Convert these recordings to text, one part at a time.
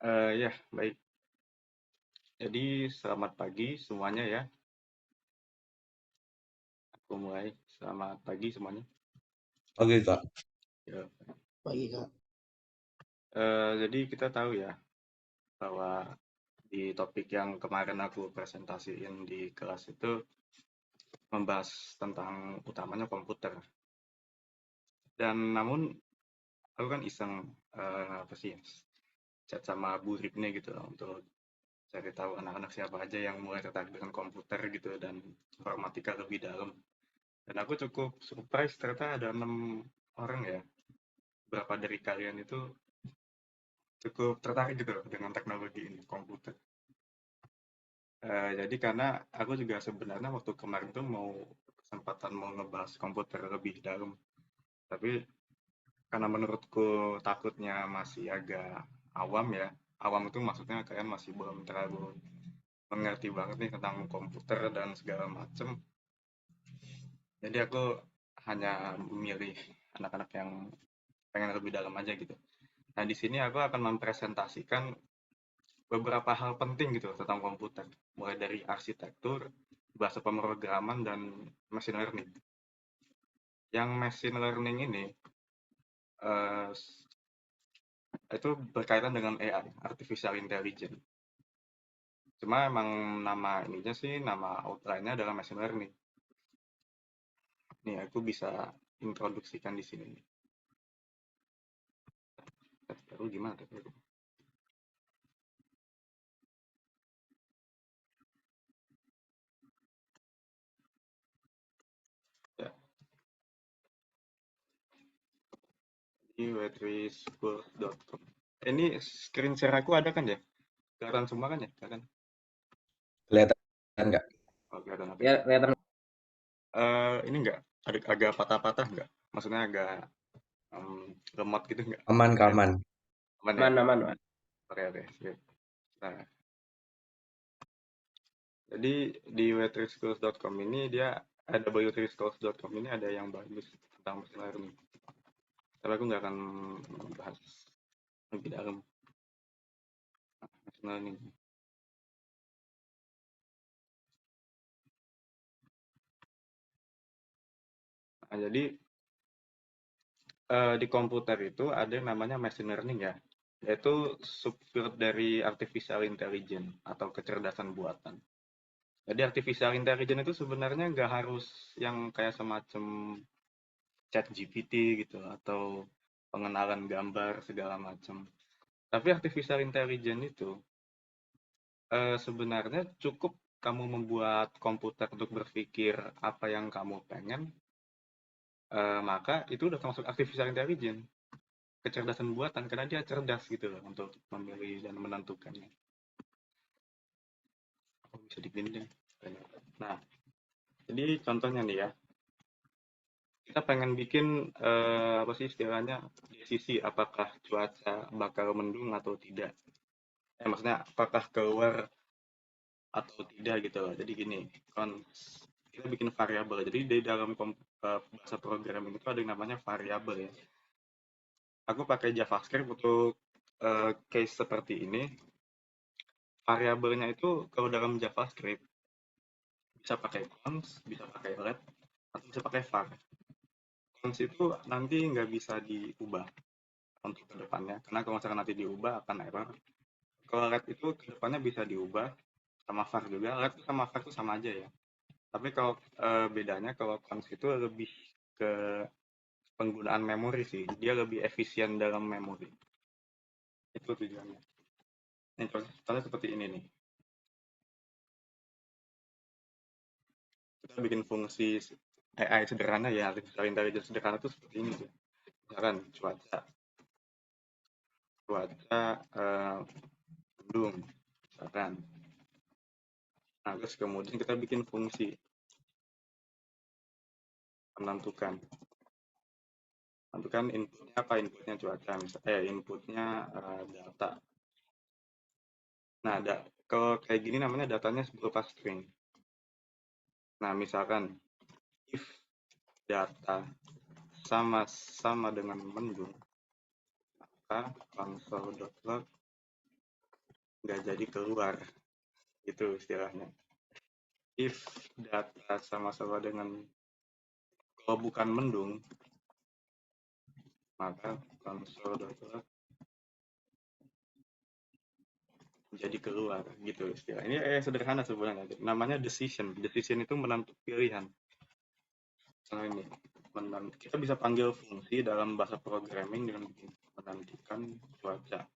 Ya, baik. Jadi selamat pagi semuanya ya. Aku mulai. Selamat pagi semuanya. Oke Kak, Ya. Pagi Kak. Jadi kita tahu ya bahwa di topik yang kemarin aku presentasiin di kelas itu membahas tentang utamanya komputer. Dan namun aku kan iseng apa sih ya, chat sama Bu Ripne gitu loh, untuk cari tahu anak-anak siapa aja yang mulai tertarik dengan komputer gitu dan informatika lebih dalam. Dan aku cukup surprise ternyata ada 6 orang ya. Berapa dari kalian itu cukup tertarik gitu loh dengan teknologi ini, komputer. Jadi karena aku juga sebenarnya waktu kemarin tuh mau kesempatan mau ngebahas komputer lebih dalam, tapi karena menurutku takutnya masih agak awam ya. Awam itu maksudnya kalian masih belum terlalu mengerti banget nih tentang komputer dan segala macem. Jadi aku hanya memilih anak-anak yang pengen lebih dalam aja gitu. Nah, di sini aku akan mempresentasikan beberapa hal penting gitu tentang komputer, mulai dari arsitektur, bahasa pemrograman, dan machine learning. Yang machine learning ini eh, itu berkaitan dengan AI, artificial intelligence. Cuma emang nama ininya sih, nama outline-nya adalah machine learning. Nih, aku bisa introduksikan di sini. Lalu gimana? Ya, di wetrischool.com. Ini screen share aku ada kan ya? Kelihatan semua kan ya? Kelihatan. kelihatan nggak? Oh, kelihatan apa? Ya, kelihatan Ini enggak? Agak patah-patah enggak? Maksudnya agak lemot gitu enggak? Aman, Kak, aman. Aman ya? aman-aman, Pak. Oke, oke, sip. Nah, jadi di wetrisschools.com ini dia ada wetrisschools.com ini ada yang bagus tentang machine learning. Tapi aku nggak akan membahas lebih dalam machine learning. Nah, jadi di komputer itu ada yang namanya machine learning ya, yaitu subfield dari artificial intelligence atau kecerdasan buatan. Jadi artificial intelligence itu sebenarnya nggak harus yang kayak semacam chat GPT gitu atau pengenalan gambar segala macam. Tapi artificial intelligence itu sebenarnya cukup kamu membuat komputer untuk berpikir apa yang kamu pengen, maka itu udah termasuk artificial intelligence, kecerdasan buatan karena dia cerdas gitu loh untuk memilih dan menentukannya. Oh, bisa dipindah. Nah, jadi contohnya nih ya, kita pengen bikin apa sih istilahnya desisi apakah cuaca bakal mendung atau tidak. Maksudnya apakah keluar atau tidak gitu loh. Jadi gini, kan kita bikin variabel. Jadi di dalam bahasa programming itu ada yang namanya variabel ya. Aku pakai JavaScript untuk case seperti ini. Variabelnya itu kalau dalam JavaScript bisa pakai const, bisa pakai let, atau bisa pakai var. Const itu nanti nggak bisa diubah untuk kedepannya, karena kalau misalkan nanti diubah akan error. Kalau let itu kedepannya bisa diubah, sama var juga. Let sama var itu sama aja ya. Tapi kalau bedanya kalau const itu lebih ke penggunaan memori sih. Dia lebih efisien dalam memori. Itu tujuannya. Ini contohnya seperti ini nih. Kita bikin fungsi AI sederhana ya, artificial intelligence sederhana itu seperti ini sih. Misalkan cuaca mendung, misalkan. Nah, terus kemudian kita bikin fungsi menentukan. Tentukan inputnya apa, inputnya cuaca, misalnya inputnya data. Nah, kalau kayak gini namanya datanya berupa string. Nah, misalkan if data sama dengan mendung, maka console.log nggak jadi keluar, itu istilahnya. If data sama-sama dengan, kalau bukan mendung, maka console.log jadi keluar, gitu istilah. Ini sederhana sebenarnya. Namanya decision. Decision itu menentukan pilihan. Nah, ini kita bisa panggil fungsi dalam bahasa programming dengan menantikan cuaca.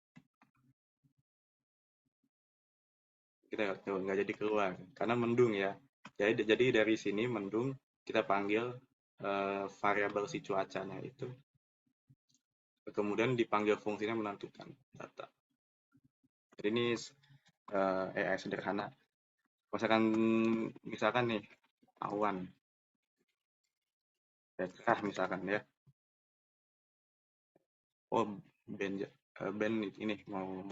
Kita nggak jadi keluar karena mendung ya. Jadi dari sini mendung kita panggil variabel si cuacanya itu. Kemudian dipanggil fungsinya menentukan data. Jadi ini AI sederhana. Misalkan nih awan, cerah misalkan ya. Oh, band ini mau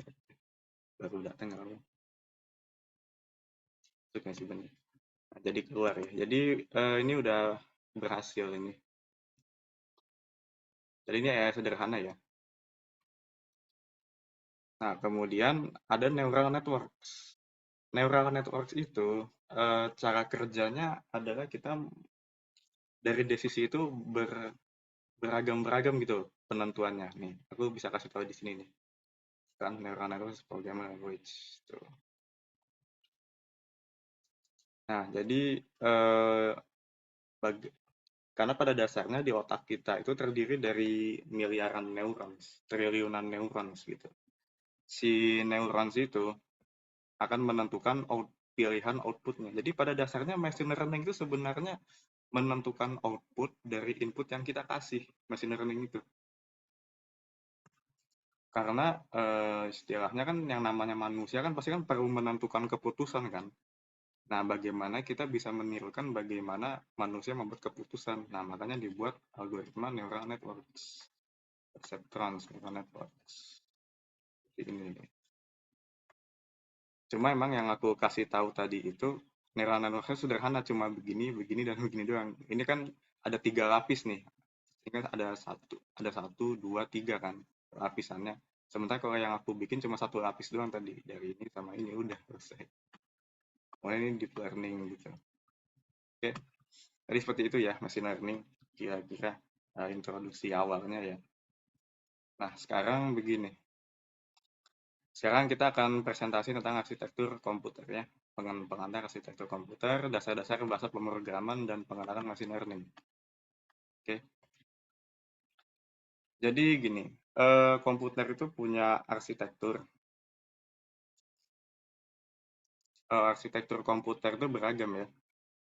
baru datang kalau itu masih benar. Nah, jadi keluar ya. Jadi ini udah berhasil ini. Jadi ini AI sederhana ya. Nah, kemudian ada neural networks. Neural networks itu cara kerjanya adalah kita dari desisi itu beragam-beragam gitu penentuannya. Nih, aku bisa kasih tahu di sini nih. Kan neural networks programming language. Tuh. Nah, jadi karena pada dasarnya di otak kita itu terdiri dari miliaran neurons, triliunan neurons gitu. Si neurons itu akan menentukan pilihan outputnya. Jadi pada dasarnya machine learning itu sebenarnya menentukan output dari input yang kita kasih machine learning itu. Karena istilahnya kan yang namanya manusia kan pasti kan perlu menentukan keputusan kan. Nah, bagaimana kita bisa menirukan bagaimana manusia membuat keputusan. Nah, makanya dibuat algoritma neural networks, perceptrons neural networks. Ini. Cuma emang yang aku kasih tahu tadi itu neural networknya sederhana, cuma begini, begini dan begini doang. Ini kan ada 3 lapis nih. Ini kan ada satu, dua, tiga kan lapisannya. Sementara kalau yang aku bikin cuma satu lapis doang tadi, dari ini sama ini udah selesai. Mulai ini deep learning gitu. Oke, jadi seperti itu ya machine learning kira-kira introduksi awalnya ya. Nah, sekarang begini. Sekarang kita akan presentasi tentang arsitektur komputer ya. Pengantar arsitektur komputer, dasar-dasar bahasa pemrograman dan pengenalan machine learning. Oke. Jadi gini, komputer itu punya arsitektur. Arsitektur komputer itu beragam ya.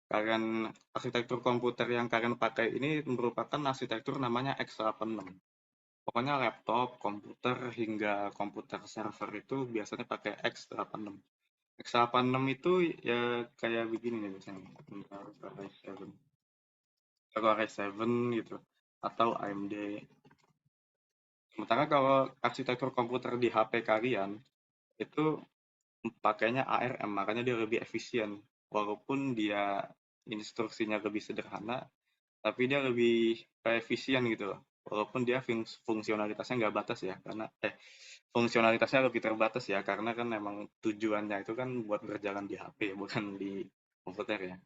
Kalian arsitektur komputer yang kalian pakai ini merupakan arsitektur namanya x86. Pokoknya laptop, komputer hingga komputer server itu biasanya pakai x86. X86 itu ya kayak begini nih misalnya. Core i7 gitu atau AMD. Sementara kalau arsitektur komputer di HP kalian itu pakainya ARM, makanya dia lebih efisien. Walaupun dia instruksinya lebih sederhana, tapi dia lebih efisien gitu loh. Walaupun dia fungsionalitasnya nggak batas ya, karena fungsionalitasnya lebih terbatas ya, karena kan memang tujuannya itu kan buat berjalan di HP, bukan di komputer ya.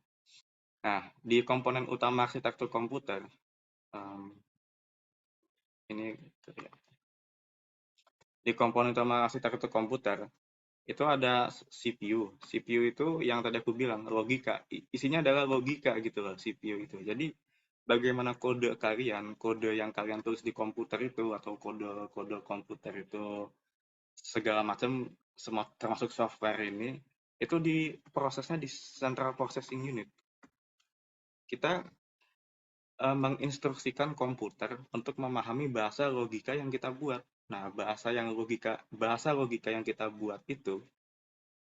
Nah, di komponen utama arsitektur komputer, um, ini di komponen utama arsitektur komputer, itu ada CPU. CPU itu yang tadi aku bilang, logika. Isinya adalah logika gitu loh, CPU itu. Jadi, bagaimana kode yang kalian tulis di komputer itu, atau kode komputer itu, segala macam, termasuk software ini, itu prosesnya di Central Processing Unit. Kita menginstruksikan komputer untuk memahami bahasa logika yang kita buat. Nah, bahasa logika yang kita buat itu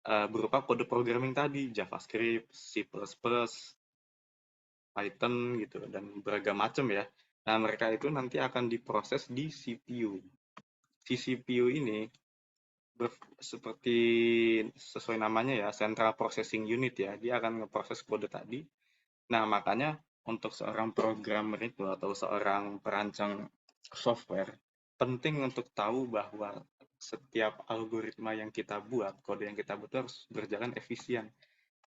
berupa kode programming tadi, JavaScript, C++, Python gitu dan beragam macam ya. Nah, mereka itu nanti akan diproses di CPU. Si CPU ini seperti sesuai namanya ya, Central Processing Unit ya. Dia akan ngeproses kode tadi. Nah, makanya untuk seorang programmer itu atau seorang perancang software penting untuk tahu bahwa setiap algoritma yang kita buat, kode yang kita buat itu harus berjalan efisien.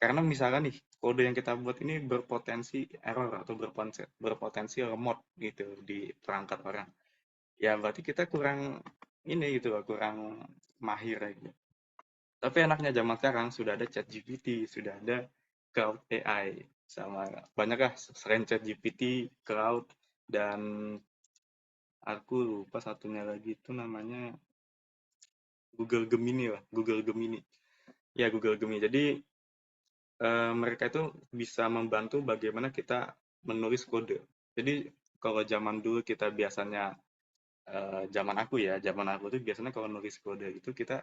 Karena misalkan nih, kode yang kita buat ini berpotensi error atau berpotensi lemot gitu di perangkat orang. Ya berarti kita kurang ini gitu loh, kurang mahir gitu. Tapi enaknya zaman sekarang sudah ada ChatGPT, sudah ada Cloud AI, sama banyak lah selain ChatGPT, Cloud, dan aku lupa satunya lagi itu namanya Google Gemini lah, Google Gemini. Ya Google Gemini. Jadi mereka itu bisa membantu bagaimana kita menulis kode. Jadi kalau zaman dulu kita biasanya zaman aku tuh biasanya kalau nulis kode itu kita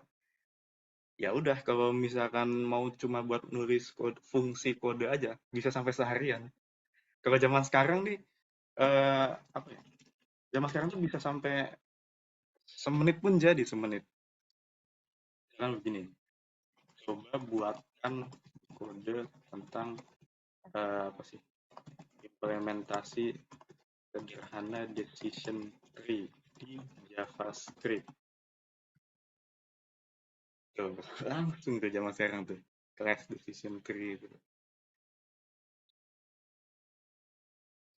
ya udah kalau misalkan mau cuma buat nulis kode, fungsi kode aja bisa sampai seharian. Kalau zaman sekarang nih apa ya? Zaman sekarang tuh bisa sampai semenit pun jadi semenit. Kan begini, coba buatkan kode tentang apa sih? Implementasi sederhana decision tree di JavaScript. Tuh, langsung tuh zaman sekarang tuh. Class decision tree itu.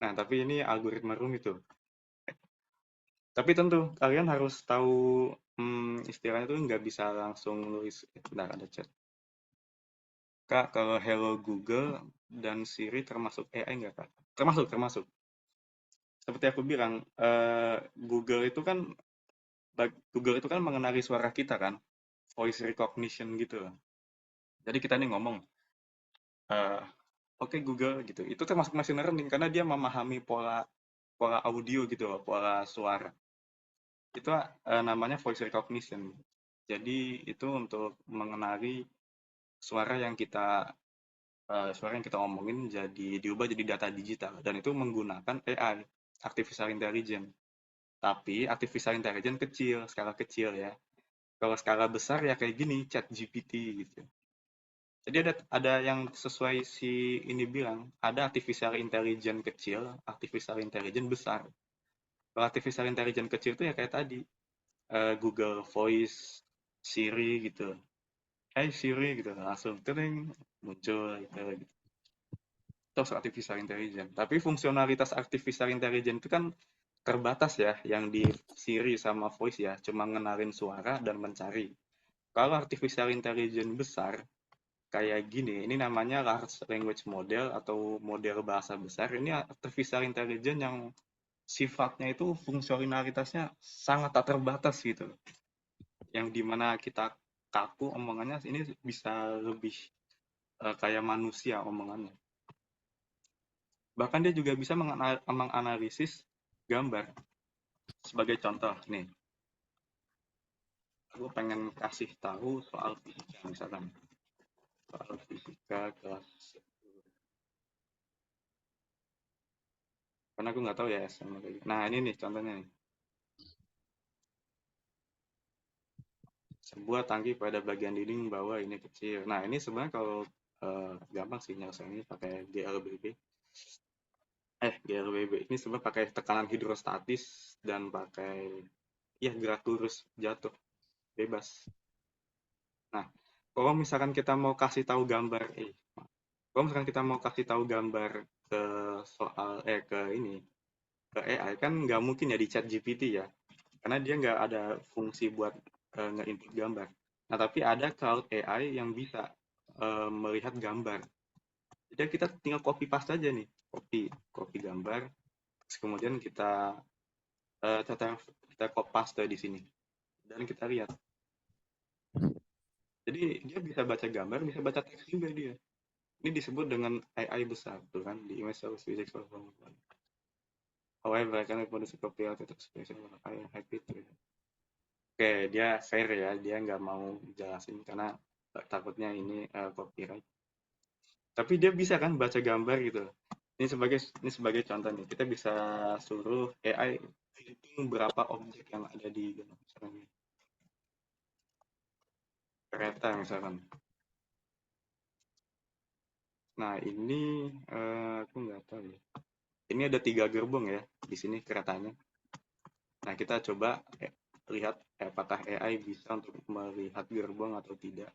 Nah, tapi ini algoritma rumit tuh. Tapi tentu kalian harus tahu istilahnya tuh nggak bisa langsung nulis. Bentar, ada chat. Kak, kalau Hello Google dan Siri termasuk AI nggak, Kak? Termasuk, termasuk. Seperti aku bilang, Google itu kan mengenali suara kita kan, voice recognition gitu. Jadi kita nih ngomong, eh, oke Google gitu. Itu termasuk machine learning karena dia memahami pola pola audio gitu loh, pola suara. Itu namanya voice recognition. Jadi itu untuk mengenali suara yang kita omongin jadi diubah jadi data digital dan itu menggunakan AI, artificial intelligence. Tapi artificial intelligence kecil, skala kecil ya. Kalau skala besar ya kayak gini, chat GPT gitu. Jadi ada yang sesuai si ini bilang, ada artificial intelligence kecil, artificial intelligence besar. Kalau artificial intelligence kecil itu ya kayak tadi, Google Voice, Siri gitu. Hey Siri gitu, langsung tering muncul gitu. Terus artificial intelligence. Tapi fungsionalitas artificial intelligence itu kan terbatas ya, yang di Siri sama Voice ya, cuma ngenalin suara dan mencari. Kalau artificial intelligence besar, kayak gini, ini namanya large language model atau model bahasa besar. Ini artificial intelligence yang sifatnya itu fungsionalitasnya sangat tak terbatas gitu. Yang dimana kita kaku omongannya ini bisa lebih kayak manusia omongannya. Bahkan dia juga bisa menganalisis gambar. Sebagai contoh nih, aku pengen kasih tahu soal fisika misalkan. Soal fisika kelas 10. Karena aku nggak tahu ya SMA kayak gitu. Nah ini nih contohnya nih. Sebuah tangki pada bagian dinding bawah ini kecil. Nah ini sebenarnya kalau gampang sih nyelesainnya pakai GLBB. GLBB ini sebenarnya pakai tekanan hidrostatis dan pakai ya gerak lurus jatuh bebas. Nah, kalau misalkan kita mau kasih tahu gambar, kalau misalkan kita mau kasih tahu gambar ke soal ke ini ke AI kan nggak mungkin ya di chat GPT ya, karena dia nggak ada fungsi buat nge-input gambar. Nah, tapi ada cloud AI yang bisa melihat gambar. Jadi kita tinggal copy paste aja nih, copy gambar, terus kemudian kita kita copy paste di sini dan kita lihat. Jadi dia bisa baca gambar, bisa baca teks juga dia. Ini disebut dengan AI besar, tuh kan, di image service physics. However, I can reproduce a copy of the expression I am happy to. Oke, dia fair ya, dia nggak mau jelasin karena takutnya ini copyright. Tapi dia bisa kan baca gambar gitu. Ini sebagai contoh nih, kita bisa suruh AI hitung berapa objek yang ada di misalkan kereta misalkan. Nah ini aku nggak tahu ya. Ini ada 3 gerbong ya di sini keretanya. Nah, kita coba lihat apakah AI bisa untuk melihat gerbong atau tidak.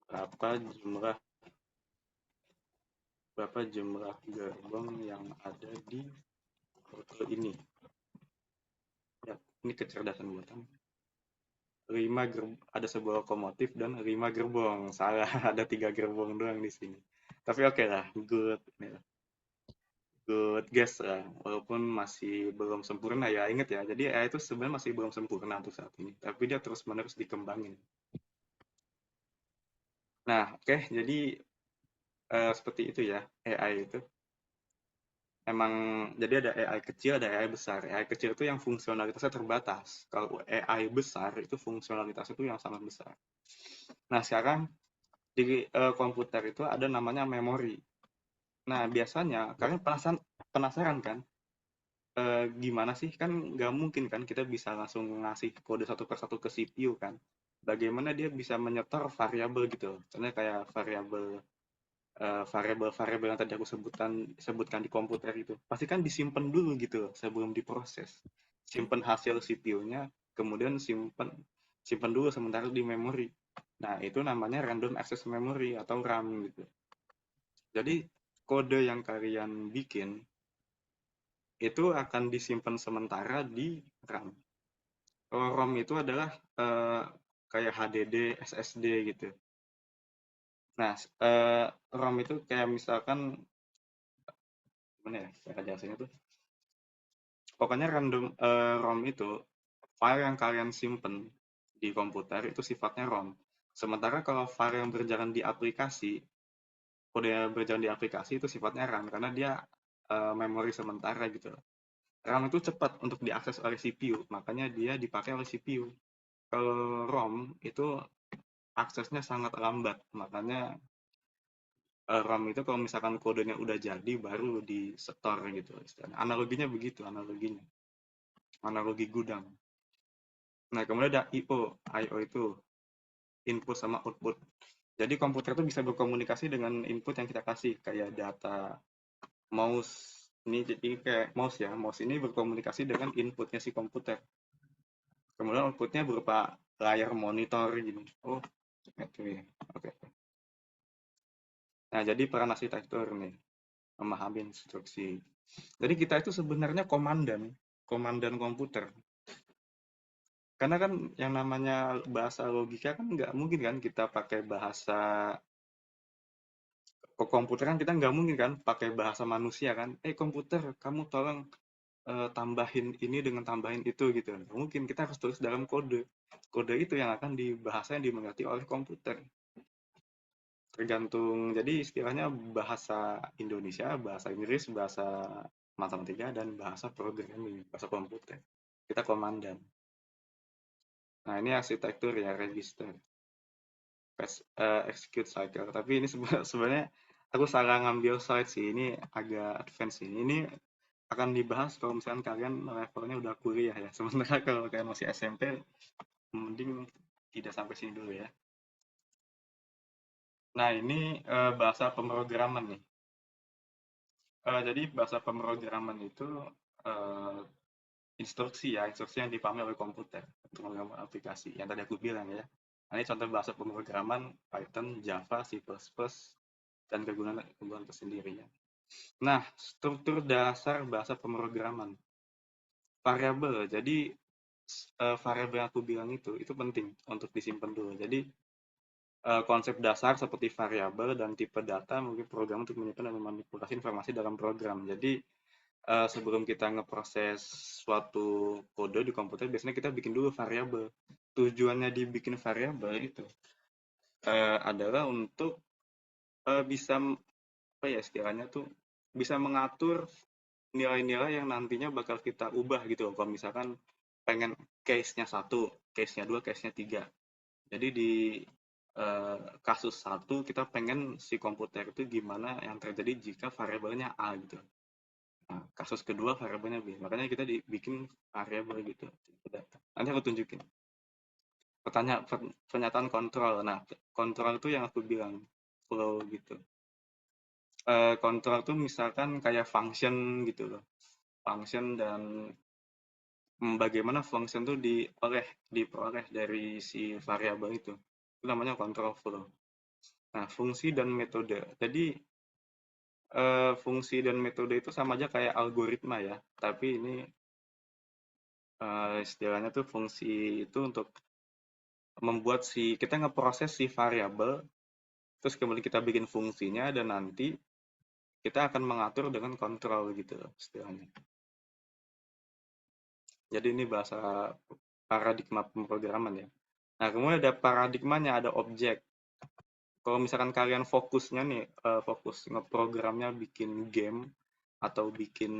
Berapa jumlah gerbong yang ada di rute ini. Ya, ini kecerdasan buatan. Ada sebuah lokomotif dan 5 gerbong. Salah, ada 3 gerbong doang di sini. Tapi oke lah, good guess lah. Walaupun masih belum sempurna ya, inget ya. Jadi AI itu sebenarnya masih belum sempurna untuk saat ini. Tapi dia terus-menerus dikembangin. Nah, oke, jadi seperti itu ya AI itu. Emang jadi ada AI kecil, ada AI besar. AI kecil itu yang fungsionalitasnya terbatas. Kalau AI besar itu fungsionalitasnya itu yang sangat besar. Nah, sekarang di komputer itu ada namanya memori. Nah, biasanya kalian penasaran kan, gimana sih, kan nggak mungkin kan kita bisa langsung ngasih kode satu persatu ke CPU kan. Bagaimana dia bisa menyetor variabel gitu. Contohnya kayak variabel yang tadi aku sebutkan di komputer itu. Pasti kan disimpan dulu gitu sebelum diproses. Simpan hasil CPU-nya, kemudian simpan dulu sementara di memori. Nah, itu namanya random access memory atau RAM gitu. Jadi kode yang kalian bikin itu akan disimpan sementara di RAM. Kalau ROM itu adalah kayak HDD, SSD gitu. Nah, ROM itu kayak misalkan gimana ya cara jelasinnya tuh? Pokoknya ROM itu file yang kalian simpen di komputer itu sifatnya ROM. Sementara kalau file yang berjalan di aplikasi, kode yang berjalan di aplikasi itu sifatnya RAM karena dia memori sementara gitu. RAM itu cepat untuk diakses oleh CPU, makanya dia dipakai oleh CPU. Kalau ROM itu aksesnya sangat lambat, makanya RAM itu kalau misalkan kodenya udah jadi baru di store gitu. Analoginya begitu, analogi gudang. Nah, kemudian ada I/O. I/O itu input sama output. Jadi komputer itu bisa berkomunikasi dengan input yang kita kasih, kayak data mouse. Ini jadi kayak mouse ya. Mouse ini berkomunikasi dengan inputnya si komputer. Kemudian outputnya berupa layar monitor gini. Oh, itu ya. Oke. Nah, jadi peran arsitektur nih, memahami instruksi. Jadi kita itu sebenarnya komandan komputer. Karena kan yang namanya bahasa logika kan nggak mungkin kan kita pakai bahasa komputer, kan kita nggak mungkin kan pakai bahasa manusia kan. Komputer, kamu tolong tambahin ini dengan tambahin itu gitu. Nggak mungkin, kita harus tulis dalam kode. Kode itu yang akan dibahasa yang dimengerti oleh komputer. Tergantung, jadi istilahnya bahasa Indonesia, bahasa Inggris, bahasa matematika, dan bahasa programming, bahasa komputer. Kita komandan. Nah, ini arsitektur ya, register. Execute cycle. Tapi ini sebenarnya aku salah ngambil slide sih. Ini agak advance ini. Ini akan dibahas kalau misalkan kalian levelnya udah kuliah ya. Sementara kalau kalian masih SMP, mending tidak sampai sini dulu ya. Nah, ini bahasa pemrograman nih. Jadi bahasa pemrograman itu uh, instruksi yang dipahami oleh komputer untuk mengatur aplikasi. Yang tadi aku bilang ya. Nah, ini contoh bahasa pemrograman Python, Java, C++, dan kegunaan tersendiri ya. Nah, struktur dasar bahasa pemrograman. Variabel. Jadi variabel yang aku bilang itu penting untuk disimpan dulu. Jadi konsep dasar seperti variabel dan tipe data mungkin program untuk menyimpan dan memanipulasi informasi dalam program. Jadi sebelum kita ngeproses suatu kode di komputer, biasanya kita bikin dulu variabel. Tujuannya dibikin variabel itu adalah untuk bisa apa ya istilahnya tuh, bisa mengatur nilai-nilai yang nantinya bakal kita ubah gitu. Kalau misalkan pengen case-nya 1, case-nya 2, case-nya 3. Jadi di kasus 1 kita pengen si komputer itu gimana yang terjadi jika variabelnya A gitu. Nah, kasus kedua variabelnya B. Makanya kita bikin variabel gitu. Nanti aku tunjukin. Pernyataan kontrol. Nah, kontrol itu yang aku bilang flow gitu. Kontrol tuh misalkan kayak function gitu loh. Function dan bagaimana function itu diperoleh dari si variabel itu. Itu namanya control flow. Nah, fungsi dan metode. Jadi fungsi dan metode itu sama aja kayak algoritma ya, tapi ini istilahnya tuh fungsi itu untuk membuat kita ngeproses si variabel, terus kemudian kita bikin fungsinya dan nanti kita akan mengatur dengan kontrol gitu loh istilahnya. Jadi ini bahasa paradigma pemrograman ya. Nah, kemudian ada paradigmanya, ada objek. Kalau misalkan kalian fokusnya nih, fokus ngeprogramnya bikin game atau bikin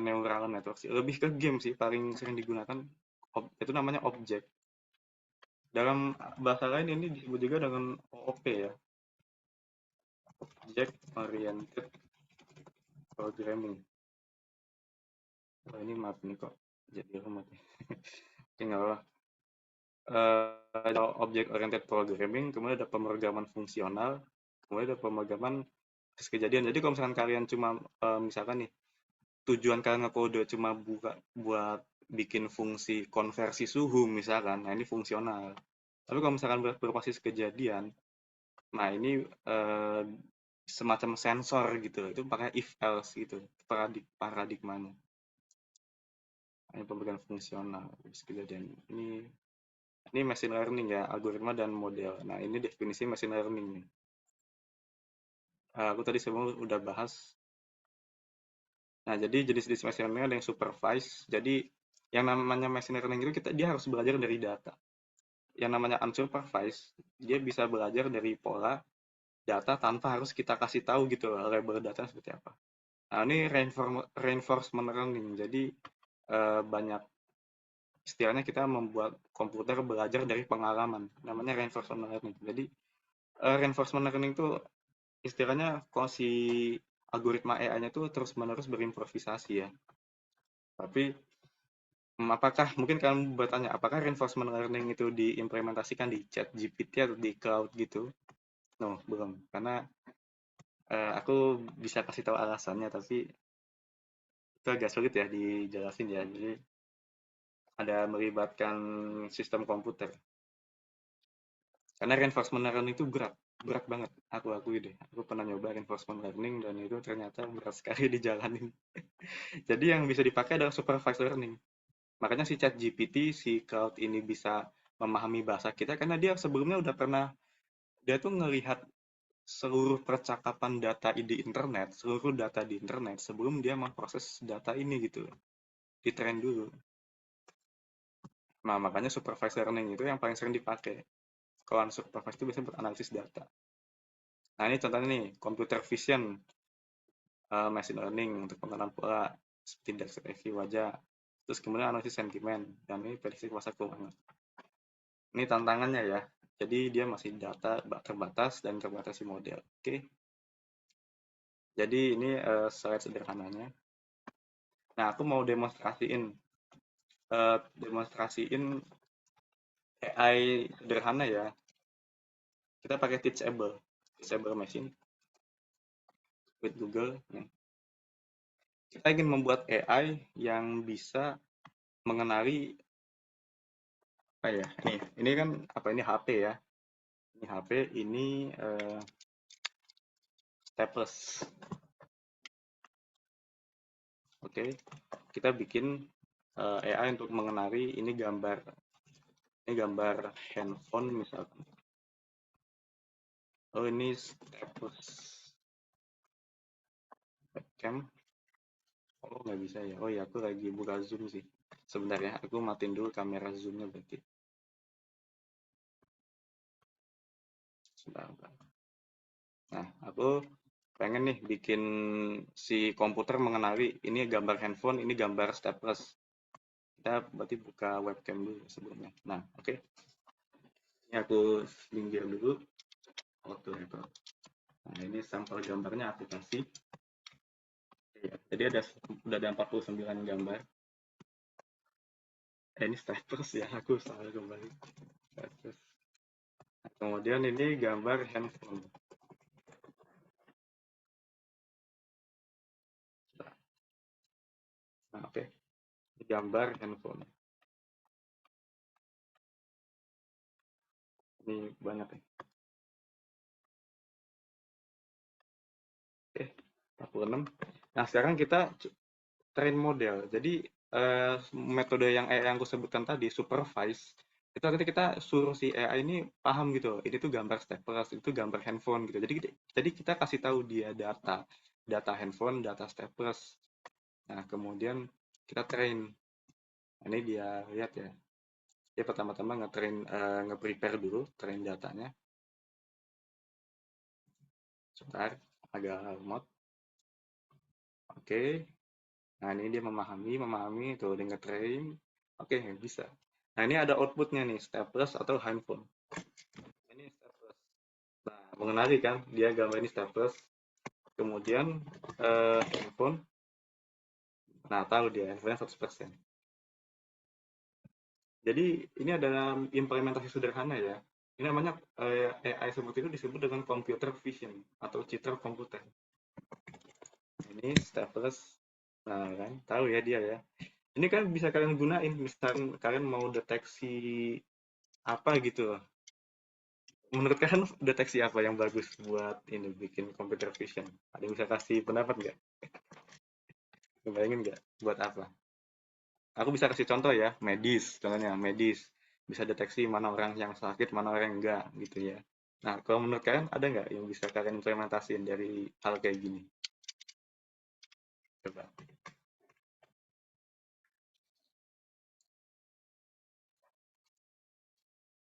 neural network sih. Lebih ke game sih, paling sering digunakan. Itu namanya objek. Dalam bahasa lain ini disebut juga dengan OOP ya, Object Oriented Programming. Oh, ini mati nih kok, jadi rumah. Oke, nggak apa-apa. Ada Object Oriented Programming, kemudian ada pemrograman fungsional, kemudian ada pemrograman kejadian. Jadi kalau misalkan kalian cuma misalkan nih tujuan kalian ngekode cuma buat bikin fungsi konversi suhu misalkan, nah ini fungsional. Tapi kalau misalkan berbasis kejadian, nah ini semacam sensor gitu, itu pakai if else gitu, paradigmanya. Ini pembagian fungsional, kejadian. Ini machine learning ya, algoritma dan model. Nah ini definisi machine learning nih. Aku tadi sebelum udah bahas. Nah, jadi jenis-jenis machine learning ada yang supervised. Jadi yang namanya machine learning itu dia harus belajar dari data. Yang namanya unsupervised, dia bisa belajar dari pola data tanpa harus kita kasih tahu gitu loh, label data seperti apa. Nah, ini reinforcement learning. Jadi banyak istilahnya kita membuat komputer belajar dari pengalaman. Namanya reinforcement learning. Jadi reinforcement learning itu istilahnya kalau si algoritma AI-nya itu terus-menerus berimprovisasi ya. Tapi apakah mungkin kalian bertanya, apakah reinforcement learning itu diimplementasikan di chat GPT atau di cloud gitu? No, belum. Karena aku bisa kasih tahu alasannya, tapi itu agak sulit ya dijelasin ya. Jadi ada melibatkan sistem komputer. Karena reinforcement learning itu berat, berat banget. Aku akui deh. Aku pernah nyoba reinforcement learning dan itu ternyata berat sekali dijalanin. Jadi yang bisa dipakai adalah supervised learning. Makanya si chat GPT, si cloud ini bisa memahami bahasa kita karena dia sebelumnya udah pernah, dia tuh ngelihat seluruh percakapan data di internet, seluruh data di internet sebelum dia memproses data ini gitu. Di train dulu. Nah, makanya supervised learning itu yang paling sering dipakai. Kalau unsupervised itu biasanya buat analisis data. Nah, ini contohnya nih, computer vision, machine learning untuk pengenalan pola, seperti deskripsi wajah, terus kemudian analisis sentimen, dan ini prediksi pasar keuangan. Ini tantangannya ya. Jadi dia masih data terbatas dan terbatasi model. Oke. Jadi ini slide sederhananya. Nah, aku mau demonstrasiin AI sederhana ya. Kita pakai teachable machine with Google. Nah, kita ingin membuat AI yang bisa mengenali apa ya? Ini kan apa ini HP ya? Ini HP, ini staples. Oke, kita bikin AI untuk mengenali ini gambar handphone misalkan. Oh ini staples webcam. Oh nggak bisa ya. Oh ya aku lagi buka zoom sih. Sebentar ya, aku matiin dulu kamera zoomnya berarti. Sebentar. Nah aku pengen nih bikin si komputer mengenali ini gambar handphone, ini gambar staples. Kita berarti buka webcam dulu sebelumnya. Nah oke. Ini aku minggir dulu. Auto itu. Nah ini sampel gambarnya aplikasi. Ya, jadi udah ada 49 gambar. Ini staples ya, aku salah kembali. Staples. Nah, kemudian ini gambar handphone. Nah, oke, gambar handphone. Ini banyak ya. Oke, 46. Nah, sekarang kita train model. Jadi metode yang aku sebutkan tadi, supervise, itu nanti kita suruh si AI ini paham gitu. Ini tuh gambar staples, itu gambar handphone gitu. Jadi kita kasih tahu dia data handphone, data staples. Nah, kemudian kita train. Ini dia lihat ya. Dia pertama-tama nge-prepare dulu, train datanya. Sebentar, agak lemot. Oke. Nah, ini dia memahami, tuh dia nge-train. Oke, bisa. Nah, ini ada outputnya nih, staples atau handphone. Ini staples. Nah, mengenali kan, dia gambar ini staples. Kemudian handphone. Nah, tahu dia handphonenya 100%. Jadi, ini adalah implementasi sederhana ya. Ini namanya AI seperti itu disebut dengan computer vision atau citra komputer. Ini staples. Nah, kan, tahu ya dia ya. Ini kan bisa kalian gunain, misalkan kalian mau deteksi apa gitu. Menurut kalian deteksi apa yang bagus buat ini bikin computer vision? Ada yang bisa kasih pendapat nggak? Kebayangin nggak? Buat apa? Aku bisa kasih contoh ya, medis, contohnya medis. Bisa deteksi mana orang yang sakit, mana orang yang enggak, gitu ya. Nah, kalau menurut kalian ada nggak yang bisa kalian implementasiin dari hal kayak gini? Coba.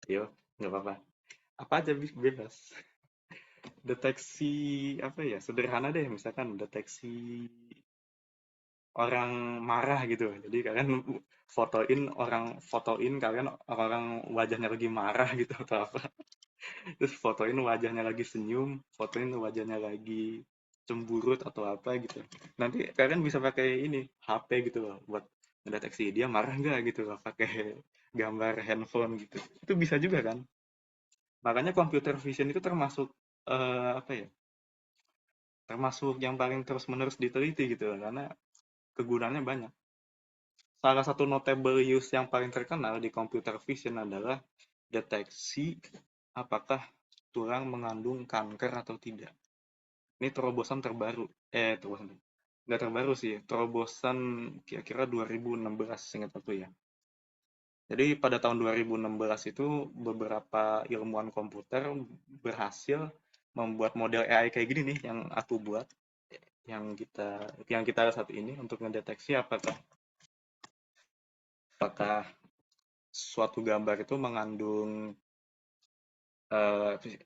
Yuk, nggak apa-apa. Apa aja bebas. Deteksi apa ya? Sederhana deh, misalkan deteksi orang marah gitu. Jadi kalian fotoin kalian orang wajahnya lagi marah gitu atau apa. Terus fotoin wajahnya lagi senyum, fotoin wajahnya lagi cemburut atau apa gitu. Nanti kalian bisa pakai ini HP gitu loh buat mendeteksi dia marah nggak gitu loh pakai gambar handphone gitu. Itu bisa juga kan? Makanya computer vision itu termasuk apa ya? Termasuk yang paling terus-menerus diteliti gitu loh, karena kegunaannya banyak. Salah satu notable use yang paling terkenal di computer vision adalah deteksi apakah tulang mengandung kanker atau tidak. Ini terobosan terbaru. Terobosan. Nggak terbaru sih, terobosan kira-kira 2016 seingat aku ya. Jadi pada tahun 2016 itu beberapa ilmuwan komputer berhasil membuat model AI kayak gini nih yang aku buat, yang kita saat ini untuk mendeteksi apakah suatu gambar itu mengandung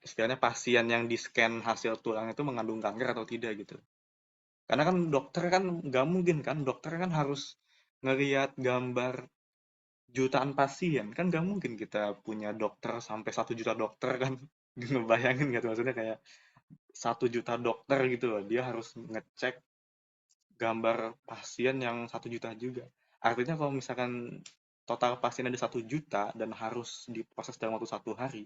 istilahnya pasien yang di-scan hasil tulang itu mengandung kanker atau tidak gitu. Karena kan dokter kan nggak mungkin kan, dokter kan harus ngelihat gambar jutaan pasien, kan nggak mungkin kita punya dokter sampai 1 juta dokter kan. Ngebayangin nggak tuh maksudnya kayak 1 juta dokter gitu loh, dia harus ngecek gambar pasien yang 1 juta juga. Artinya kalau misalkan total pasien ada 1 juta dan harus diproses dalam waktu 1 hari,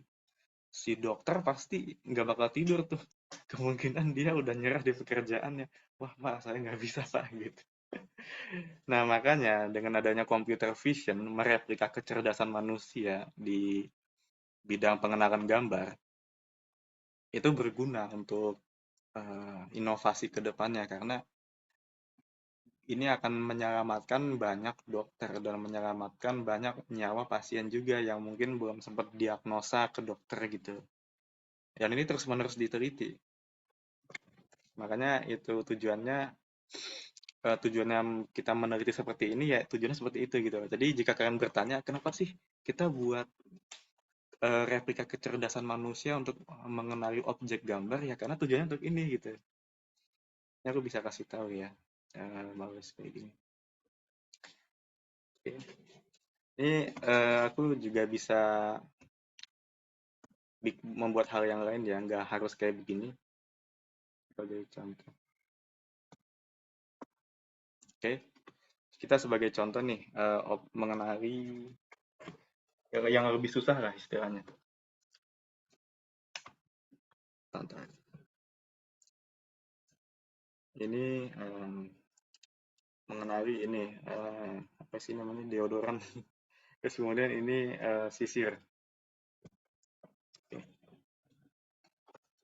si dokter pasti nggak bakal tidur tuh. Kemungkinan dia udah nyerah di pekerjaannya. Wah, Pak, saya nggak bisa, Pak, gitu. Nah, makanya dengan adanya computer vision mereplika kecerdasan manusia di bidang pengenalan gambar, itu berguna untuk inovasi ke depannya karena ini akan menyelamatkan banyak dokter dan menyelamatkan banyak nyawa pasien juga yang mungkin belum sempat diagnosa ke dokter gitu. Dan ini terus-menerus diteliti. Makanya itu tujuannya kita meneliti seperti ini ya tujuannya seperti itu gitu. Jadi jika kalian bertanya kenapa sih kita buat replika kecerdasan manusia untuk mengenali objek gambar ya karena tujuannya untuk ini gitu. Ini aku bisa kasih tahu ya. Bagus kayak gini. Oke. Ini aku juga bisa membuat hal yang lain ya, nggak harus kayak begini. Sebagai contoh. Oke, kita sebagai contoh nih mengenali yang lebih susah lah istilahnya. Contoh. Ini mengenali ini apa sih namanya deodoran. Terus kemudian ini sisir. Oke,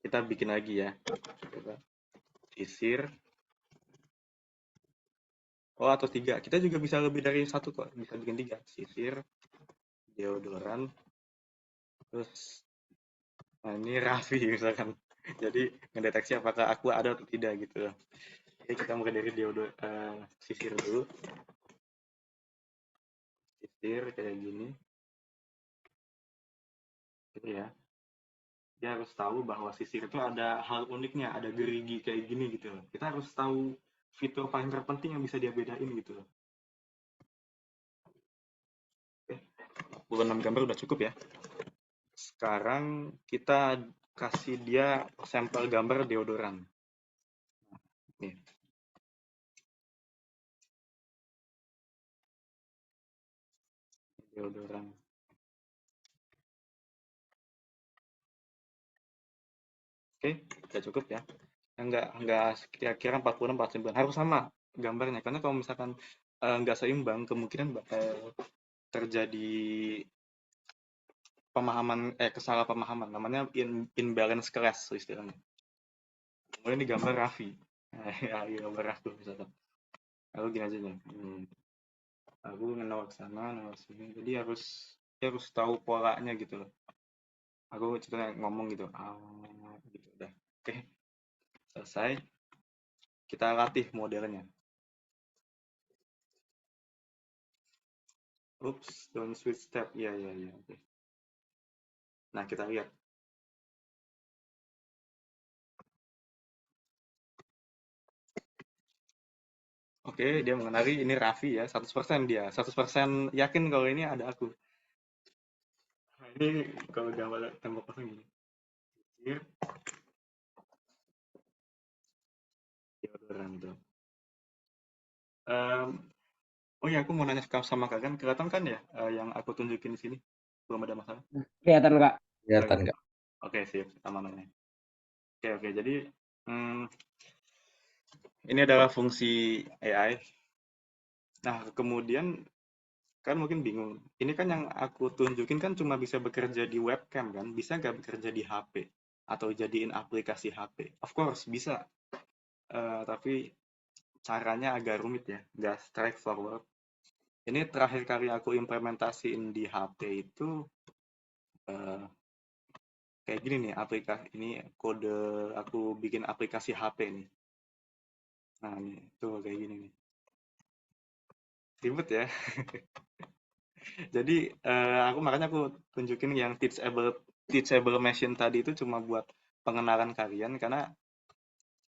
kita bikin lagi ya. Coba. Sisir. Oh, atau tiga. Kita juga bisa lebih dari satu kok. Bisa bikin tiga. Sisir, deodoran, terus nah, ini Raffi misalkan. Jadi ngedeteksi apakah aku ada atau tidak gitu loh. Oke, kita mulai dari sisir dulu. Sisir kayak gini. Gitu ya. Dia harus tahu bahwa sisir itu ada hal uniknya, ada gerigi kayak gini gitu loh. Kita harus tahu fitur paling terpenting yang bisa dia bedain gitu loh. Oke, 46 gambar udah cukup ya. Sekarang kita kasih dia sampel gambar deodoran. Nih, deodoran. Oke, udah cukup ya. Enggak kira-kira 46 49 harus sama gambarnya karena kalau misalkan nggak seimbang kemungkinan bakal terjadi kesalahpemahaman namanya imbalance class istilahnya. Kemudian ini gambar Raffi. Ya, ini gambar aku misalkan. Aku gini aja nih. Aku ngenal ke sana, ngenal sini. Jadi harus tahu polanya gitu loh. Aku ceritanya ngomong gitu. Gitu udah. Oke, selesai. Kita latih modelnya. Oops, don't switch step. Ya, ya, ya. Oke. Nah, kita lihat. Oke, dia mengenali ini Raffi ya. 100% dia. 100% yakin kalau ini ada aku. Nah, ini kalau gambar tembok kosong gini. Here, deodoran tuh. Oh ya, aku mau nanya sama kalian. Kelihatan kan ya yang aku tunjukin di sini? Belum ada masalah? Kelihatan Kak. Kelihatan Oke, nggak? oke, sip. Aman aman. Oke, oke. Jadi, hmm, ini adalah fungsi AI. Nah, kemudian kan mungkin bingung. Ini kan yang aku tunjukin kan cuma bisa bekerja di webcam kan? Bisa nggak bekerja di HP? Atau jadiin aplikasi HP? Of course, bisa. Tapi caranya agak rumit ya. Nggak straightforward. Ini terakhir kali aku implementasiin di HP itu eh, kayak gini nih aplikasi ini kode aku bikin aplikasi HP nih. Nah, nih tuh kayak gini nih. Ribet ya. Jadi makanya aku tunjukin yang teachable machine tadi itu cuma buat pengenalan kalian karena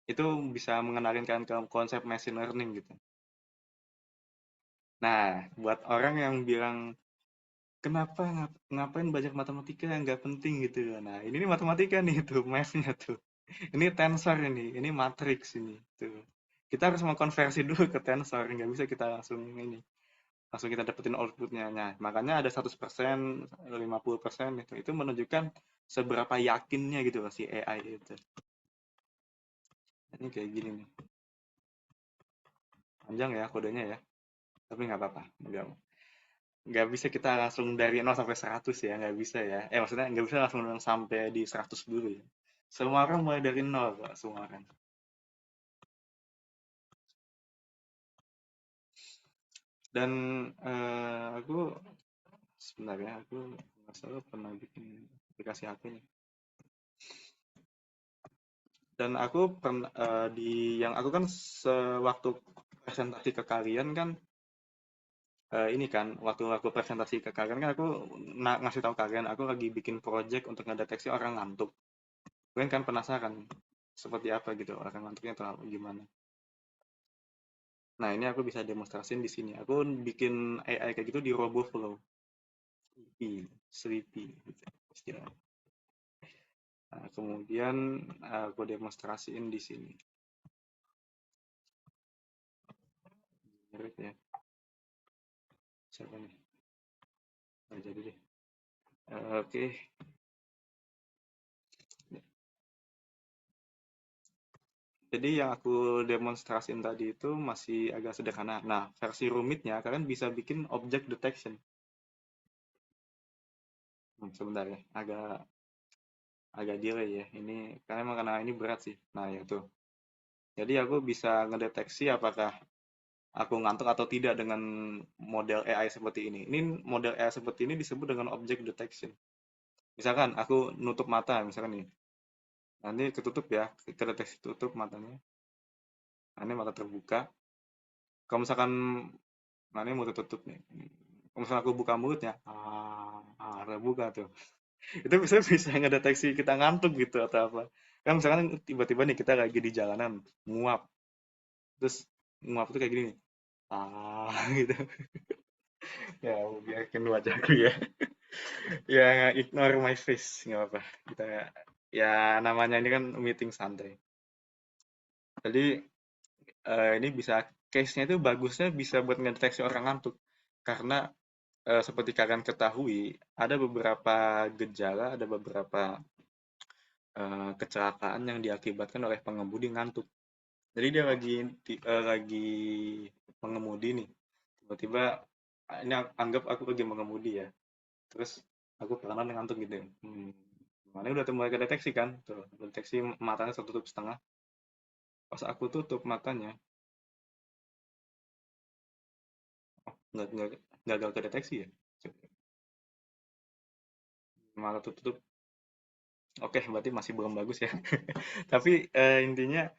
itu bisa mengenalin kalian ke konsep machine learning gitu. Nah, buat orang yang bilang kenapa ngapain belajar matematika yang nggak penting gitu. Nah, ini nih matematika nih tuh, math-nya tuh. Ini tensor ini matrix ini tuh. Kita harus mengkonversi dulu ke tensor, nggak bisa kita langsung kita dapetin outputnya. Nah, makanya ada 100%, 50% itu. Itu menunjukkan seberapa yakinnya gitu loh si AI itu. Ini kayak gini nih. Panjang ya kodenya ya. Tapi nggak apa-apa. Nggak bisa kita langsung dari 0 sampai 100 ya. Nggak bisa ya. Maksudnya nggak bisa langsung sampai di 100 dulu ya. Semua orang mulai dari 0 kok. Semua orang. Dan aku sebenarnya aku nggak salah pernah bikin aplikasi HP nya. Dan aku pernah yang aku kan sewaktu presentasi ke kalian kan ini kan waktu aku presentasi ke kalian kan aku ngasih tahu kalian aku lagi bikin project untuk ngedeteksi orang ngantuk. Kalian kan penasaran seperti apa gitu orang ngantuknya atau gimana. Nah, ini aku bisa demonstrasiin di sini. Aku bikin AI kayak gitu di RoboFlow. Sleepy gitu istilahnya. Nah, kemudian aku demonstrasiin di sini. Mirip ya. Siapa nih? Nggak jadi deh. Oke. Jadi yang aku demonstrasiin tadi itu masih agak sederhana. Nah, versi rumitnya kalian bisa bikin object detection. Sebentar ya, agak agak delay ya. Ini karena ini berat sih. Nah, ya tuh. Jadi aku bisa ngedeteksi apakah aku ngantuk atau tidak dengan model AI seperti ini. Ini model AI seperti ini disebut dengan object detection. Misalkan aku nutup mata, misalkan nih. Nanti ketutup ya, kedeteksi tutup matanya. Nah, ini mata terbuka. Kalau misalkan, nah ini mau tutup nih. Kalau misalkan aku buka mulutnya, terbuka tuh. Itu bisa bisa ngedeteksi kita ngantuk gitu atau apa. Kan misalkan tiba-tiba nih kita lagi di jalanan, nguap. Terus nguap tuh kayak gini nih. Gitu. Ya, biarkan wajahku ya. Ya, ignore my face, nggak apa-apa. Kita, ya namanya ini kan meeting santai. Jadi ini bisa case-nya itu bagusnya bisa buat ngedeteksi orang ngantuk. Karena seperti kalian ketahui, ada beberapa gejala, ada beberapa kecelakaan yang diakibatkan oleh pengemudi ngantuk. Jadi dia lagi mengemudi nih, tiba-tiba ini anggap aku lagi mengemudi ya, terus aku pernah ngantuk gitu. Mana udah mulai kedeteksi kan, tuh deteksi matanya tertutup setengah. Pas aku tutup matanya, oh nggak gagal kedeteksi ya. Mata tertutup, oke berarti masih belum bagus ya. Tapi intinya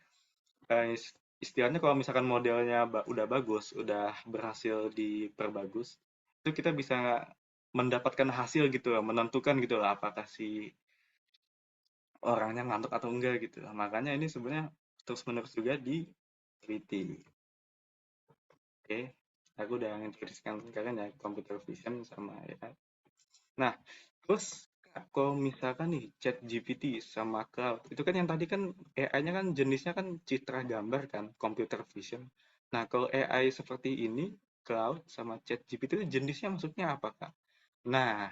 istilahnya kalau misalkan modelnya udah bagus, udah berhasil diperbagus, itu kita bisa mendapatkan hasil gitu loh, menentukan gitu loh apakah si orangnya ngantuk atau enggak gitu. Makanya ini sebenarnya terus-menerus juga diteliti. Oke, aku udah introduksikan kalian ya computer vision sama ya. Nah, terus kalau misalkan nih chat GPT sama Cloud, itu kan yang tadi kan AI-nya kan jenisnya kan citra gambar kan, computer vision. Nah, kalau AI seperti ini, Cloud sama chat GPT itu jenisnya maksudnya apa, Kak? Nah,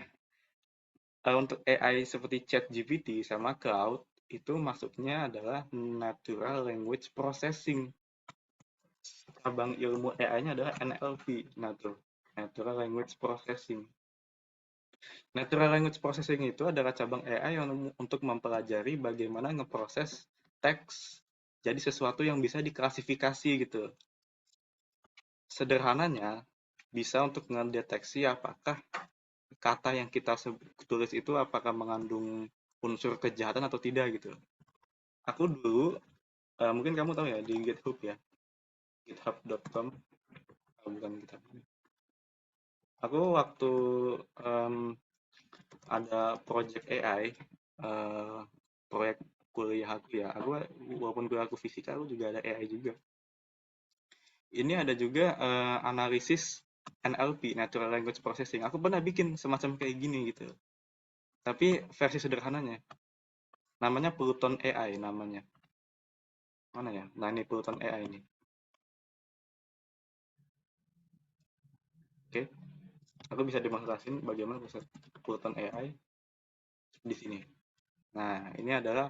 untuk AI seperti chat GPT sama Cloud, itu maksudnya adalah Natural Language Processing. Cabang ilmu AI-nya adalah NLP, Natural Language Processing. Natural Language Processing itu adalah cabang AI yang untuk mempelajari bagaimana ngeproses teks jadi sesuatu yang bisa diklasifikasi gitu. Sederhananya, bisa untuk mendeteksi apakah kata yang kita tulis itu apakah mengandung unsur kejahatan atau tidak gitu. Aku dulu, mungkin kamu tahu ya di GitHub ya, github.com, bukan GitHub. Aku waktu um, ada project AI, proyek kuliah aku ya. Walaupun kuliah aku fisika, aku juga ada AI juga. Ini ada juga analisis NLP, Natural Language Processing. Aku pernah bikin semacam kayak gini gitu. Tapi versi sederhananya. Namanya Pluton AI namanya. Mana ya? Nah ini Pluton AI ini. Oke. Aku bisa demonstrasiin bagaimana proses Pluton AI di sini. Nah, ini adalah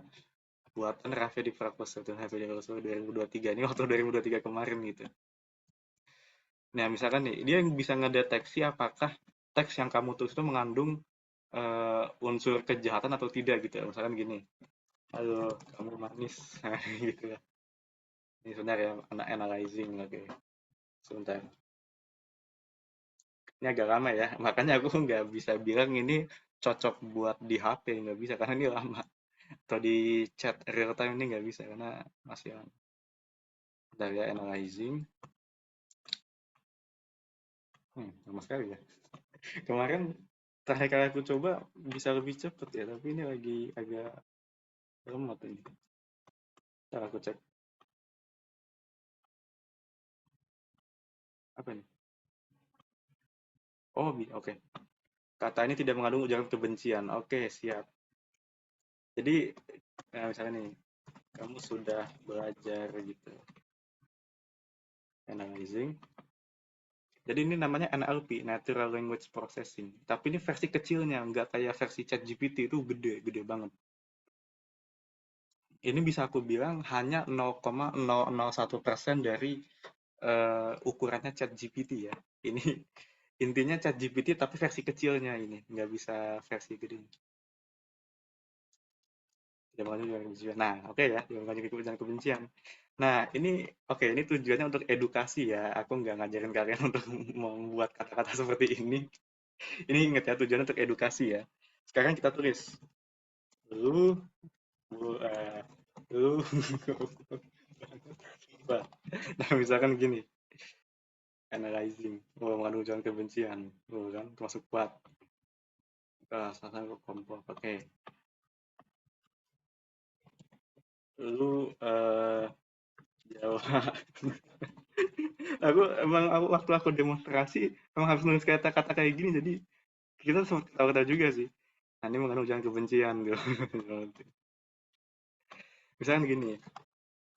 buatan Raffi di Prakoso, Raffi di Prakoso 2023. Ini waktu 2023 kemarin gitu. Nah, misalkan nih, dia bisa ngedeteksi apakah teks yang kamu tulis itu mengandung unsur kejahatan atau tidak gitu. Misalkan gini, halo, kamu manis, nah, gitu ya. Ini sebentar ya, anak analyzing, oke. Sebentar. Ini agak lama ya, makanya aku nggak bisa bilang ini cocok buat di HP, nggak bisa, karena ini lama. Atau di chat real time ini nggak bisa, karena masih lama. Bentar ya, analyzing. Lama sekali ya. Kemarin terakhir kali aku coba bisa lebih cepet ya, tapi ini lagi agak lemot ini. Ntar aku cek. Apa ini? Oh, oke. Kata ini tidak mengandung ujaran kebencian. Oke, siap. Jadi, misalnya nih, kamu sudah belajar gitu, analyzing. Jadi ini namanya NLP, Natural Language Processing. Tapi ini versi kecilnya, nggak kayak versi ChatGPT itu gede, gede banget. ini bisa aku bilang hanya 0,001% dari ukurannya ChatGPT ya. Ini intinya ChatGPT tapi versi kecilnya ini, nggak bisa versi gede. Jangan ujaran kebencian. Nah, oke ya, jangan ujaran kebencian. Nah, ini oke, ini tujuannya untuk edukasi ya. Aku nggak ngajarin kalian untuk membuat kata-kata seperti ini. Ini ingat ya, tujuannya untuk edukasi ya. Sekarang kita tulis, lu, bu, lu, nah misalkan gini, analyzing, mengandung ujaran kebencian, kan, termasuk kuat, sasaran kelompok, oke. Lu, Jawa. Aku waktu aku demonstrasi emang harus nulis kata-kata kayak gini, jadi kita sempat ketawa-ketawa juga sih. Nah, ini mengandung ujaran kebencian gitu. Misalnya gini,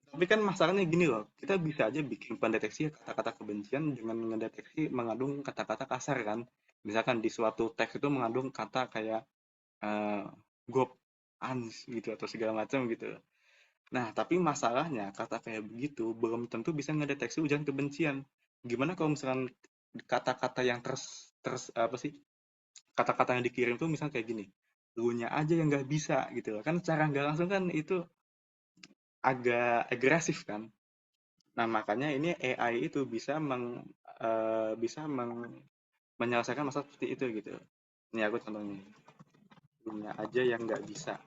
tapi kan masalahnya gini loh, kita bisa aja bikin pendeteksi kata-kata kebencian dengan mendeteksi mengandung kata-kata kasar kan. Misalkan di suatu teks itu mengandung kata kayak eh, gop, ans gitu atau segala macam gitu. Nah, tapi masalahnya kata kayak begitu belum tentu bisa ngedeteksi ujaran kebencian. Gimana kalau misalkan kata-kata yang terus apa sih? Kata-kata yang dikirim tuh misalnya kayak gini. Lu nya aja yang nggak bisa gitu loh. Kan cara nggak langsung kan itu agak agresif kan. Nah, makanya ini AI itu bisa menyelesaikan masalah seperti itu gitu. Ini aku contohnya. Lu nya aja yang nggak bisa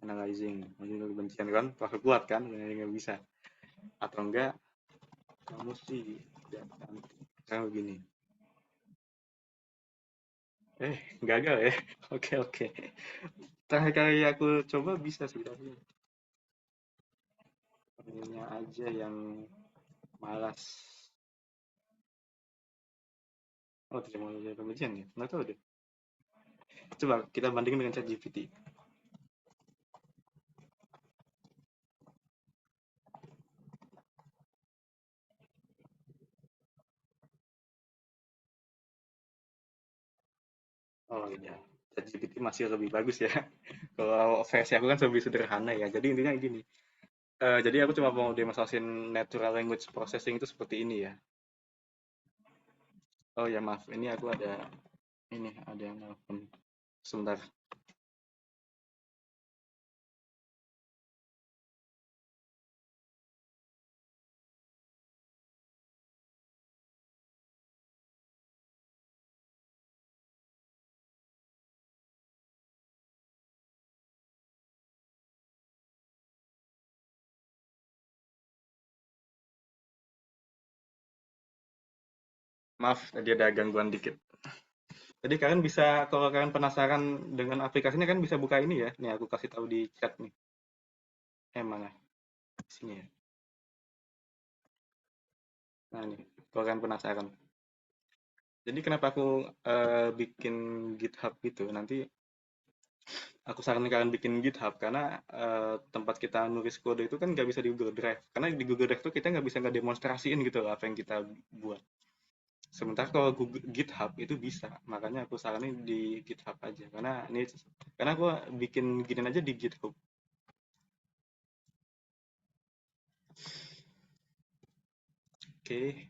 analyzing, ujaran kebencian kan, pasti kuat kan, yang nggak bisa. Atau enggak kamu sih ya cantik kayak begini, gagal ya. Oke, oke, terakhir kali aku coba bisa sih tapi ininya aja yang malas. Oh, tidak mau jadi pembencian ya, nggak tahu deh, coba kita bandingin dengan ChatGPT. Oh iya, ChatGPT masih lebih bagus ya. Kalau versi aku kan lebih sederhana ya, jadi intinya gini. Jadi aku cuma mau demonstrasiin natural language processing itu seperti ini ya. Oh ya maaf, ini aku ada yang nelfon sebentar. Maaf, tadi ada gangguan dikit. Jadi kalian bisa, kalau kalian penasaran dengan aplikasinya kan bisa buka ini ya. Nih aku kasih tahu di chat nih. Mana? Sini ya. Nah nih, kalau kalian penasaran. Jadi kenapa aku bikin GitHub gitu? Nanti aku saranin kalian bikin GitHub karena tempat kita nulis kode itu kan nggak bisa di Google Drive. Karena di Google Drive itu kita nggak bisa ngedemonstrasiin gitu loh apa yang kita buat. Sementara kalau Google GitHub itu bisa. Makanya aku saranin di GitHub aja. Karena aku bikin gini aja di GitHub. Oke,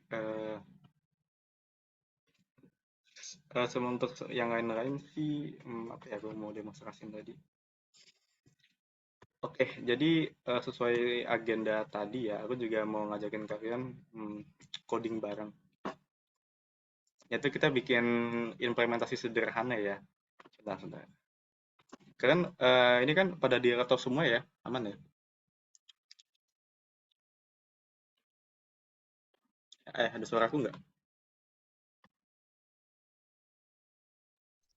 untuk yang lain-lain sih, apa ya, aku mau demonstrasiin tadi. Oke, jadi sesuai agenda tadi ya, aku juga mau ngajakin kalian coding bareng. Yaitu kita bikin implementasi sederhana ya. Sebentar, sebentar. Kalian ini kan pada di laptop semua ya, aman ya? Ada suaraku nggak?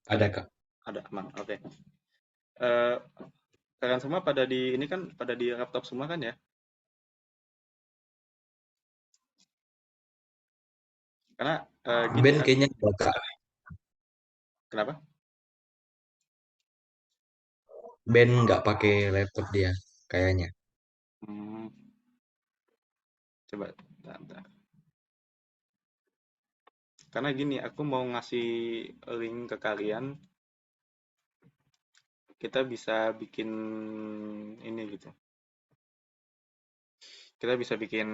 Ada, Kak. Ada, aman. Oke. Eh, Kalian semua pada di ini kan pada di laptop semua kan ya? Karena gini Ben ya, kayaknya enggak, Kak. kenapa? Ben nggak pakai laptop dia, kayaknya. Hmm, coba, bentar, bentar. Karena gini, aku mau ngasih link ke kalian. Oke, kita bisa bikin ini gitu. Kita bisa bikin,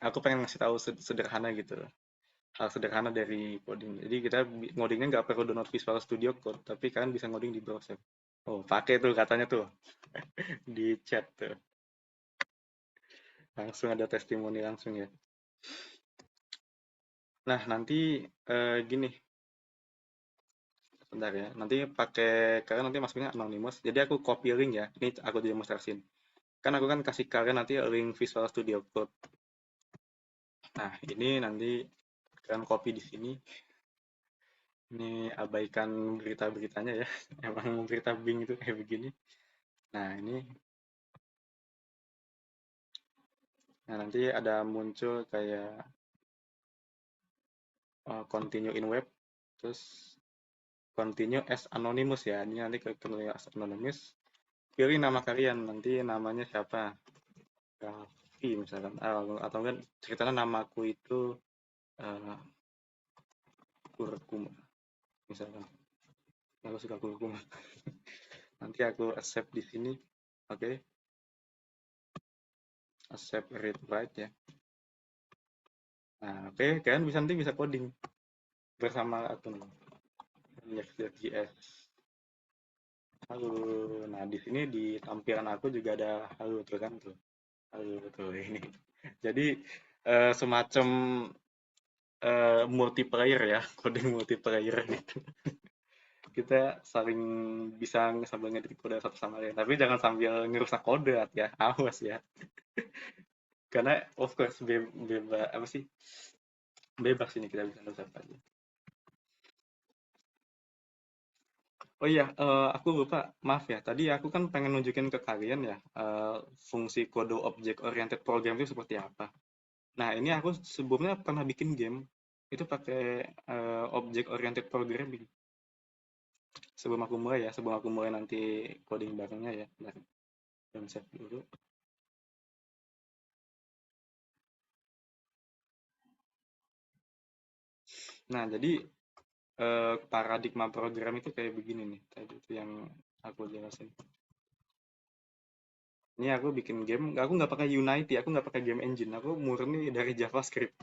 aku pengen ngasih tahu sederhana gitu. Hal sederhana dari coding. Jadi kita ngodingnya nggak perlu download Visual Studio Code, tapi kalian bisa ngoding di browser. Oh, pakai tuh katanya tuh di chat tuh. Langsung ada testimoni langsung ya. Nah, nanti gini, bentar ya. Nanti pakai, kalian nanti masuknya anonymous. Jadi aku copy link ya. Ini aku demonstrasin. Kan aku kan kasih kalian nanti link Visual Studio Code. Nah, ini nanti kalian copy di sini. Ini abaikan berita-beritanya ya. Emang berita Bing itu kayak begini. Nah, ini, nah nanti ada muncul kayak continue in web, terus continue as anonymous ya. Ini nanti continue as anonymous. Pilih nama kalian, nanti namanya siapa? Raffi misalkan. Atau enggak ceritanya namaku itu uh, Kurkuma misalkan. Aku suka Kurkuma. Nanti aku accept di sini. Oke, okay. Accept read write ya. Nah, oke, okay. Kalian bisa nanti bisa coding bersama aku nih. React.js. Halo. Nah, di sini di tampilan aku juga ada halo tuh kan tuh. Halo tuh ini. Jadi semacam multiplayer ya, coding multiplayer gitu. Kita saling bisa sambil ngedit kode satu sama lain. Tapi jangan sambil ngerusak kode ya, awas ya. Karena of course bebas apa sih? Bebas ini kita bisa ngerusak aja. Oh iya, aku lupa, maaf ya. Tadi aku kan pengen nunjukin ke kalian ya, fungsi kode object oriented program itu seperti apa. Nah, ini aku sebelumnya pernah bikin game, itu pakai object oriented programming. Sebelum aku mulai ya, sebelum aku mulai nanti coding barengnya ya. Bentar, save dulu. Nah, jadi paradigma program itu kayak begini nih, tadi itu yang aku jelasin. Ini aku bikin game, aku nggak pakai Unity, aku nggak pakai game engine, aku murni dari JavaScript.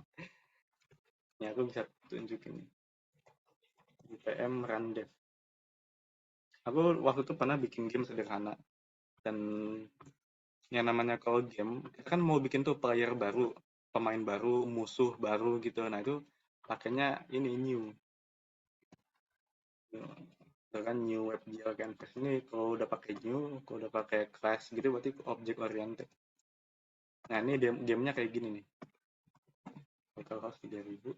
Ini aku bisa tunjukin nih. UPM Run Dev. Aku waktu itu pernah bikin game sederhana, dan yang namanya kalau game, kita kan mau bikin tuh player baru, pemain baru, musuh baru gitu. Nah itu pakainya ini new. Itu kan new WebGL canvas ini kalau udah pakai new, kalau udah pakai class gitu berarti object oriented. Nah ini gamenya kayak gini nih. Total cost 3.000.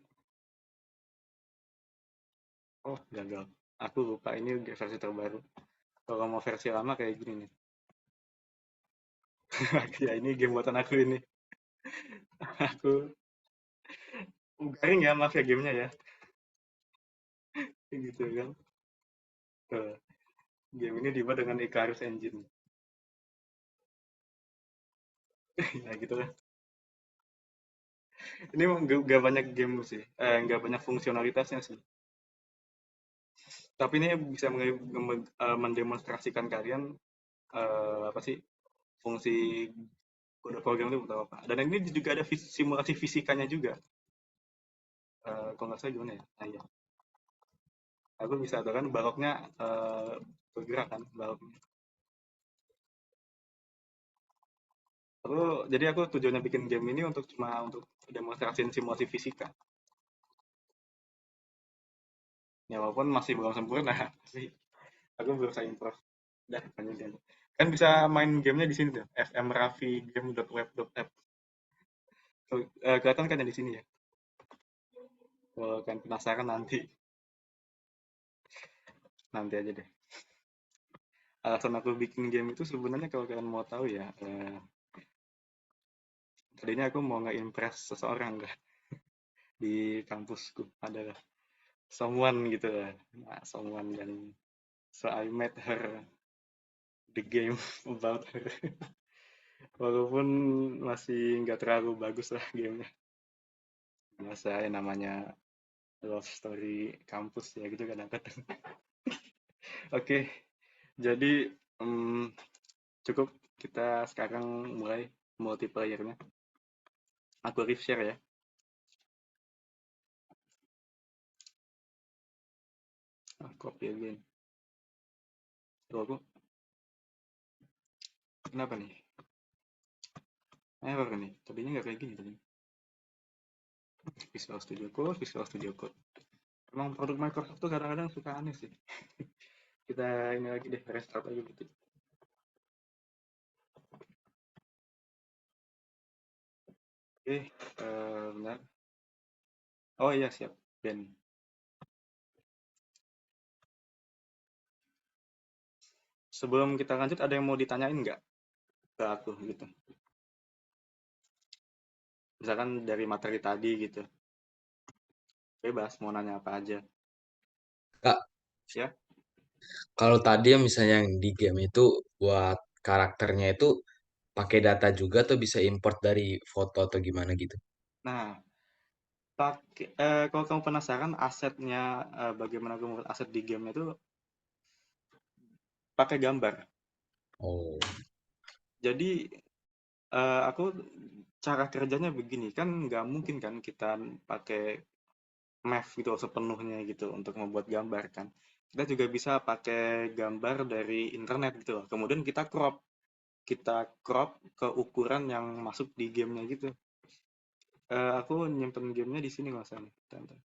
Oh gagal. Aku lupa ini versi terbaru. Kalau mau versi lama kayak gini nih. Ya ini game buatan aku ini. Aku garing ya, maaf ya gamenya ya. Gitu kan. Tuh, game ini dibuat dengan Icarus Engine. Nah gitu lah. Ini nggak banyak game sih, nggak banyak fungsionalitasnya sih. Tapi ini bisa mendemonstrasikan kalian apa sih fungsi kode program itu untuk apa. Dan ini juga ada simulasi fisikanya juga. Kalau nggak salah gimana ya? Nah, iya. Aku bisa tahu kan baloknya bergerak kan baloknya. Jadi aku tujuannya bikin game ini untuk cuma untuk demonstrasiin simulasi fisika. Ya walaupun masih belum sempurna, tapi aku berusaha improve. Udah, lanjutin. Kan bisa main gamenya di sini tuh, fmraffigame.web.app. Kelihatan kan ya di sini ya. Kalau kalian penasaran nanti, nanti aja deh. Alasan aku bikin game itu sebenarnya kalau kalian mau tahu ya, tadinya aku mau nge-impress seseorang kan di kampusku adalah someone gitu lah. Nah, someone dan so I made her the game about her. Walaupun masih nggak terlalu bagus lah gamenya. Biasa ya namanya love story kampus ya gitu kadang-kadang. Oke, Jadi cukup kita sekarang mulai multiplayernya. Aku share ya. Copy again. Tuh aku, kenapa nih? Error nih. Tadinya nggak kayak gini tadi. Visual Studio Code, Visual Studio Code. Emang produk Microsoft tuh kadang-kadang suka aneh sih. Kita ini lagi deh, restart aja gitu. Oke, benar. Oh iya, siap. Ben. Sebelum kita lanjut, ada yang mau ditanyain nggak ke aku gitu? Misalkan dari materi tadi gitu. Bebas, mau nanya apa aja. Kak, Ya, kalau tadi yang misalnya yang di game itu buat karakternya itu pakai data juga atau bisa import dari foto atau gimana gitu? nah, kalau kamu penasaran asetnya, bagaimana kamu membuat aset di game itu pakai gambar. Oh, Jadi aku cara kerjanya begini kan nggak mungkin kan kita pakai Math gitu sepenuhnya gitu untuk membuat gambar kan. Kita juga bisa pakai gambar dari internet gitu loh. Kemudian kita crop ke ukuran yang masuk di gamenya gitu. Aku nyimpen gamenya di sini nggak salah. Bentar, bentar.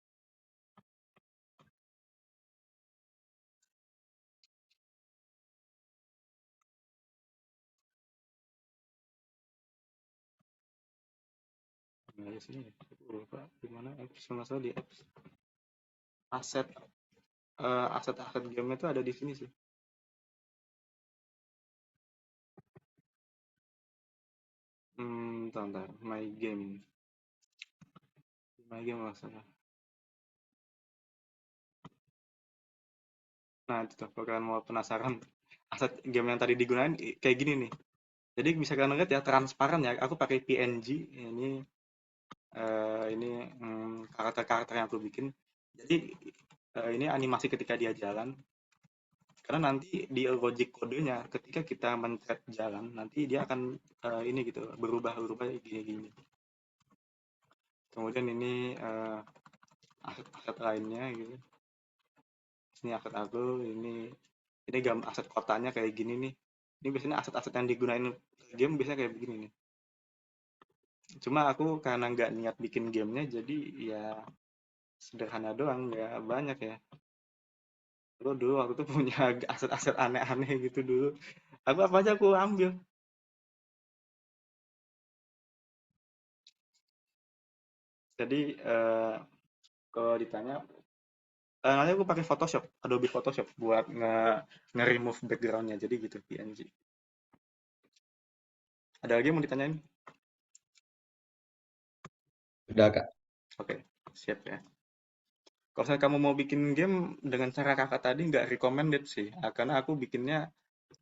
Nah, di sini. Aku lupa di mana apps, masalah di apps. Aset aset game itu ada di sini sih. Bentar, bentar. My game masalah. Nah, itu tuh, kalau kalian mau penasaran aset game yang tadi digunakan kayak gini nih. Jadi bisa kalian lihat ya transparan ya. Aku pakai PNG. Ini karakter-karakter yang aku bikin. Jadi ini animasi ketika dia jalan. Karena nanti di logic kodenya ketika kita mencet jalan nanti dia akan ini gitu berubah-ubah gini-gini. Kemudian ini aset-aset lainnya gitu. Ini aset aku, ini aset kotanya kayak gini nih. Ini biasanya aset-aset yang digunain game biasanya kayak begini nih. Cuma aku karena nggak niat bikin gamenya jadi ya sederhana doang, nggak banyak ya. Aku dulu waktu itu punya aset-aset aneh-aneh gitu dulu. Aku apa aja aku ambil. Jadi kalau ditanya, nanti aku pakai Photoshop, Adobe Photoshop buat nge-remove backgroundnya. Jadi gitu PNG. Ada lagi yang mau ditanyain? udah Kak. Oke, siap ya. Kalau misalnya kamu mau bikin game dengan cara kakak tadi nggak recommended sih, karena aku bikinnya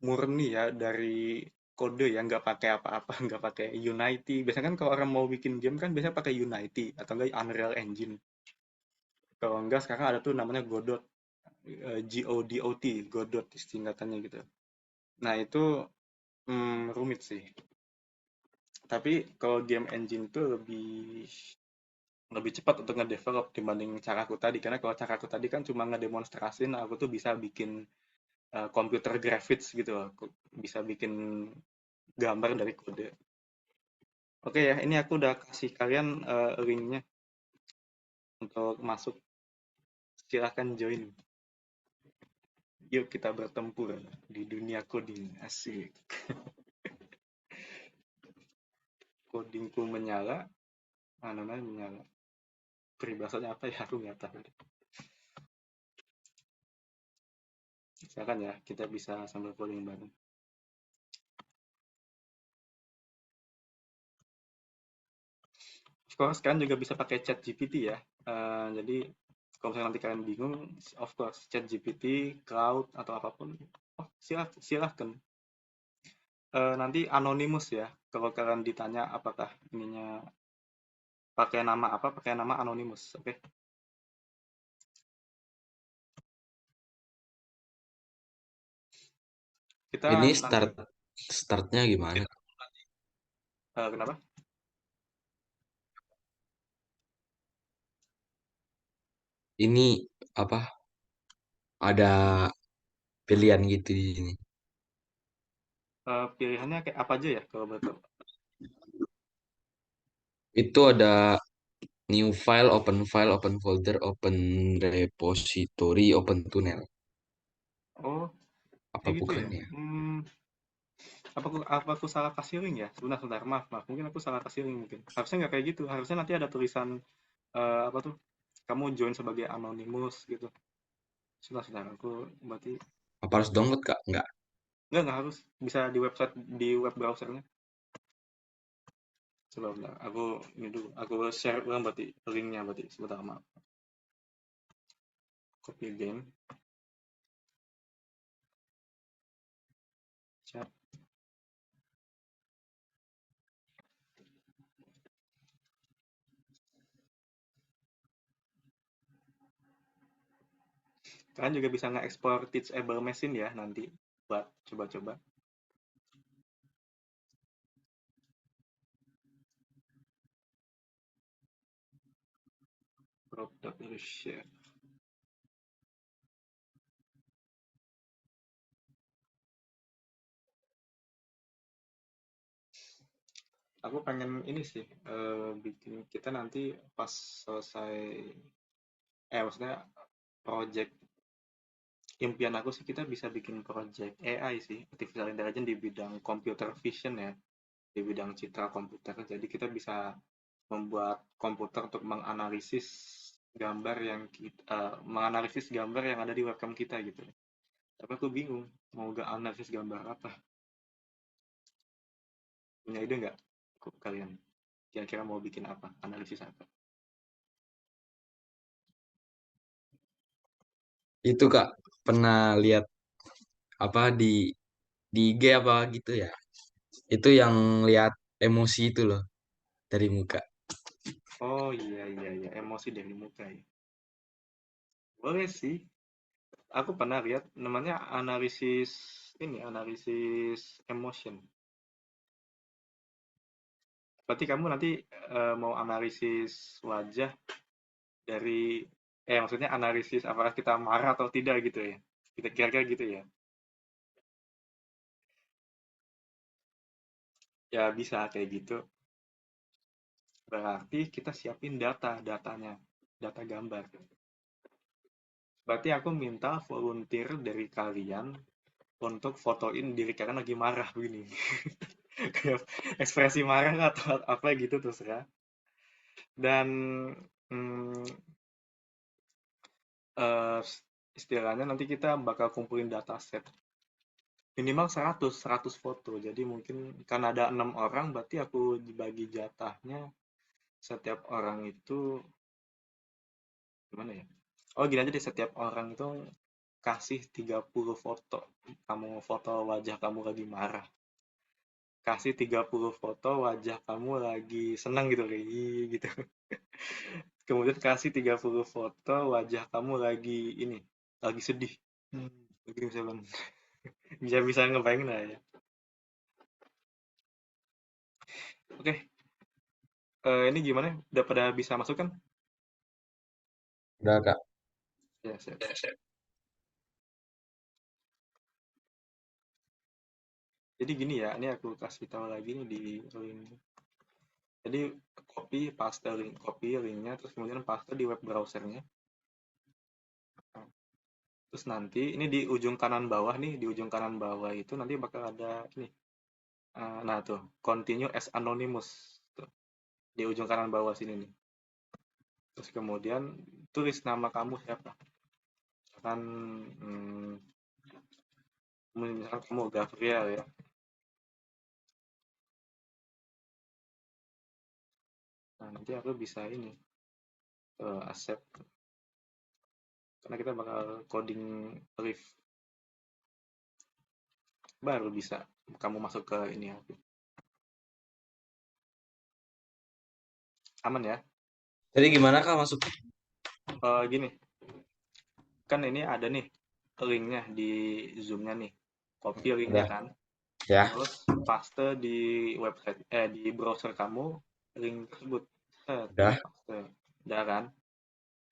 murni ya dari kode ya, nggak pakai apa-apa, nggak pakai Unity. Biasanya kan kalau orang mau bikin game kan biasanya pakai Unity atau enggak Unreal Engine. Kalau enggak sekarang ada tuh namanya Godot, Godot, Godot singkatannya gitu. Nah itu rumit sih. Tapi kalau game engine itu lebih lebih cepat untuk ngedevelop dibanding caraku tadi. Karena kalau caraku tadi kan cuma ngedemonstrasin aku tuh bisa bikin computer graphics gitu loh. Bisa bikin gambar dari kode. Oke ya, ini aku udah kasih kalian linknya untuk masuk. Silahkan join. Yuk kita bertempur di dunia coding. Asik. Codingku menyala, mana menyala. Peribahasanya apa ya? Aku nggak tahu. Silakan ya, kita bisa sambil coding bareng. Of course, kalian juga bisa pakai chat GPT ya. Jadi, kalau misalnya nanti kalian bingung, of course, chat GPT, cloud, atau apapun, oh, silahkan. Nanti anonimus ya, kalau kalian ditanya apakah ininya pakai nama apa, pakai nama anonimus, oke? Okay? Kita Ini nanti startnya gimana? kenapa? Ini apa? Ada pilihan gitu di sini. Pilihannya kayak apa aja ya kalau betul? Itu ada new file, open folder, open repository, open tunnel. Oh, Apa kayak gitu bukan ya. ya? Apa aku salah kasih link ya? Sebentar, sebentar. Maaf, maaf. Mungkin aku salah kasih link mungkin. Harusnya nggak kayak gitu. Harusnya nanti ada tulisan apa tuh? Kamu join sebagai anonymous gitu. Sebentar, sebentar. Aku berarti Apa harus download Kak? Enggak. nggak harus. Bisa di website di web browsernya. Coba bentar. Aku ini dulu. Aku share ulang berarti linknya berarti. Sebentar, maaf. Copy game. Chat. Kalian juga bisa nge-export teachable machine ya nanti buat coba-coba. Share. Aku pengen ini sih bikin kita nanti pas selesai maksudnya project impian aku sih kita bisa bikin project AI sih artificial intelligence di bidang computer vision ya di bidang citra komputer jadi kita bisa membuat komputer untuk menganalisis gambar yang ada di webcam kita gitu tapi aku bingung mau gak analisis gambar apa punya ide nggak kalian kira-kira mau bikin apa analisis apa. Itu Kak pernah lihat apa di IG apa gitu ya? Itu yang lihat emosi itu loh dari muka. Oh iya iya iya emosi dari muka ya boleh sih aku pernah lihat namanya analisis emotion. Berarti kamu nanti mau analisis wajah dari maksudnya analisis apakah kita marah atau tidak gitu ya. Kita kira-kira gitu ya. Ya bisa kayak gitu. Berarti kita siapin datanya, data gambar. Berarti aku minta volunteer dari kalian untuk fotoin diri kalian lagi marah begini. Kayak ekspresi marah atau apa gitu terserah. Dan hmm, eh, istilahnya nanti kita bakal kumpulin dataset minimal 100 foto jadi mungkin kan ada 6 orang berarti aku dibagi jatahnya setiap orang itu gimana ya oh gini aja deh setiap orang itu kasih 30 foto kamu foto wajah kamu lagi marah kasih 30 foto wajah kamu lagi senang gitu kayak gitu kemudian kasih 30 foto wajah kamu lagi ini lagi sedih begini misalkan bisa bisa ngebayangin lah ya oke ini gimana udah pada bisa masuk kan Udah Kak. ya siap. Jadi gini ya, ini aku kasih tahu lagi nih di link. Jadi copy linknya, terus kemudian paste di web browsernya. Terus nanti ini di ujung kanan bawah nih, di ujung kanan bawah itu nanti bakal ada ini. Nah tuh, continue as anonymous. Tuh, di ujung kanan bawah sini nih. Terus kemudian tulis nama kamu siapa. Kan, misalkan kamu Gabriel ya. Nah nanti aku bisa ini, accept. Karena kita bakal coding live baru bisa kamu masuk ke ini aku. Aman ya? Jadi gimana Kak masuk? Gini, kan ini ada nih linknya di Zoom-nya nih. copy linknya Udah kan, ya. terus paste di website di browser kamu link tersebut. Set, Udah. paste. Udah kan?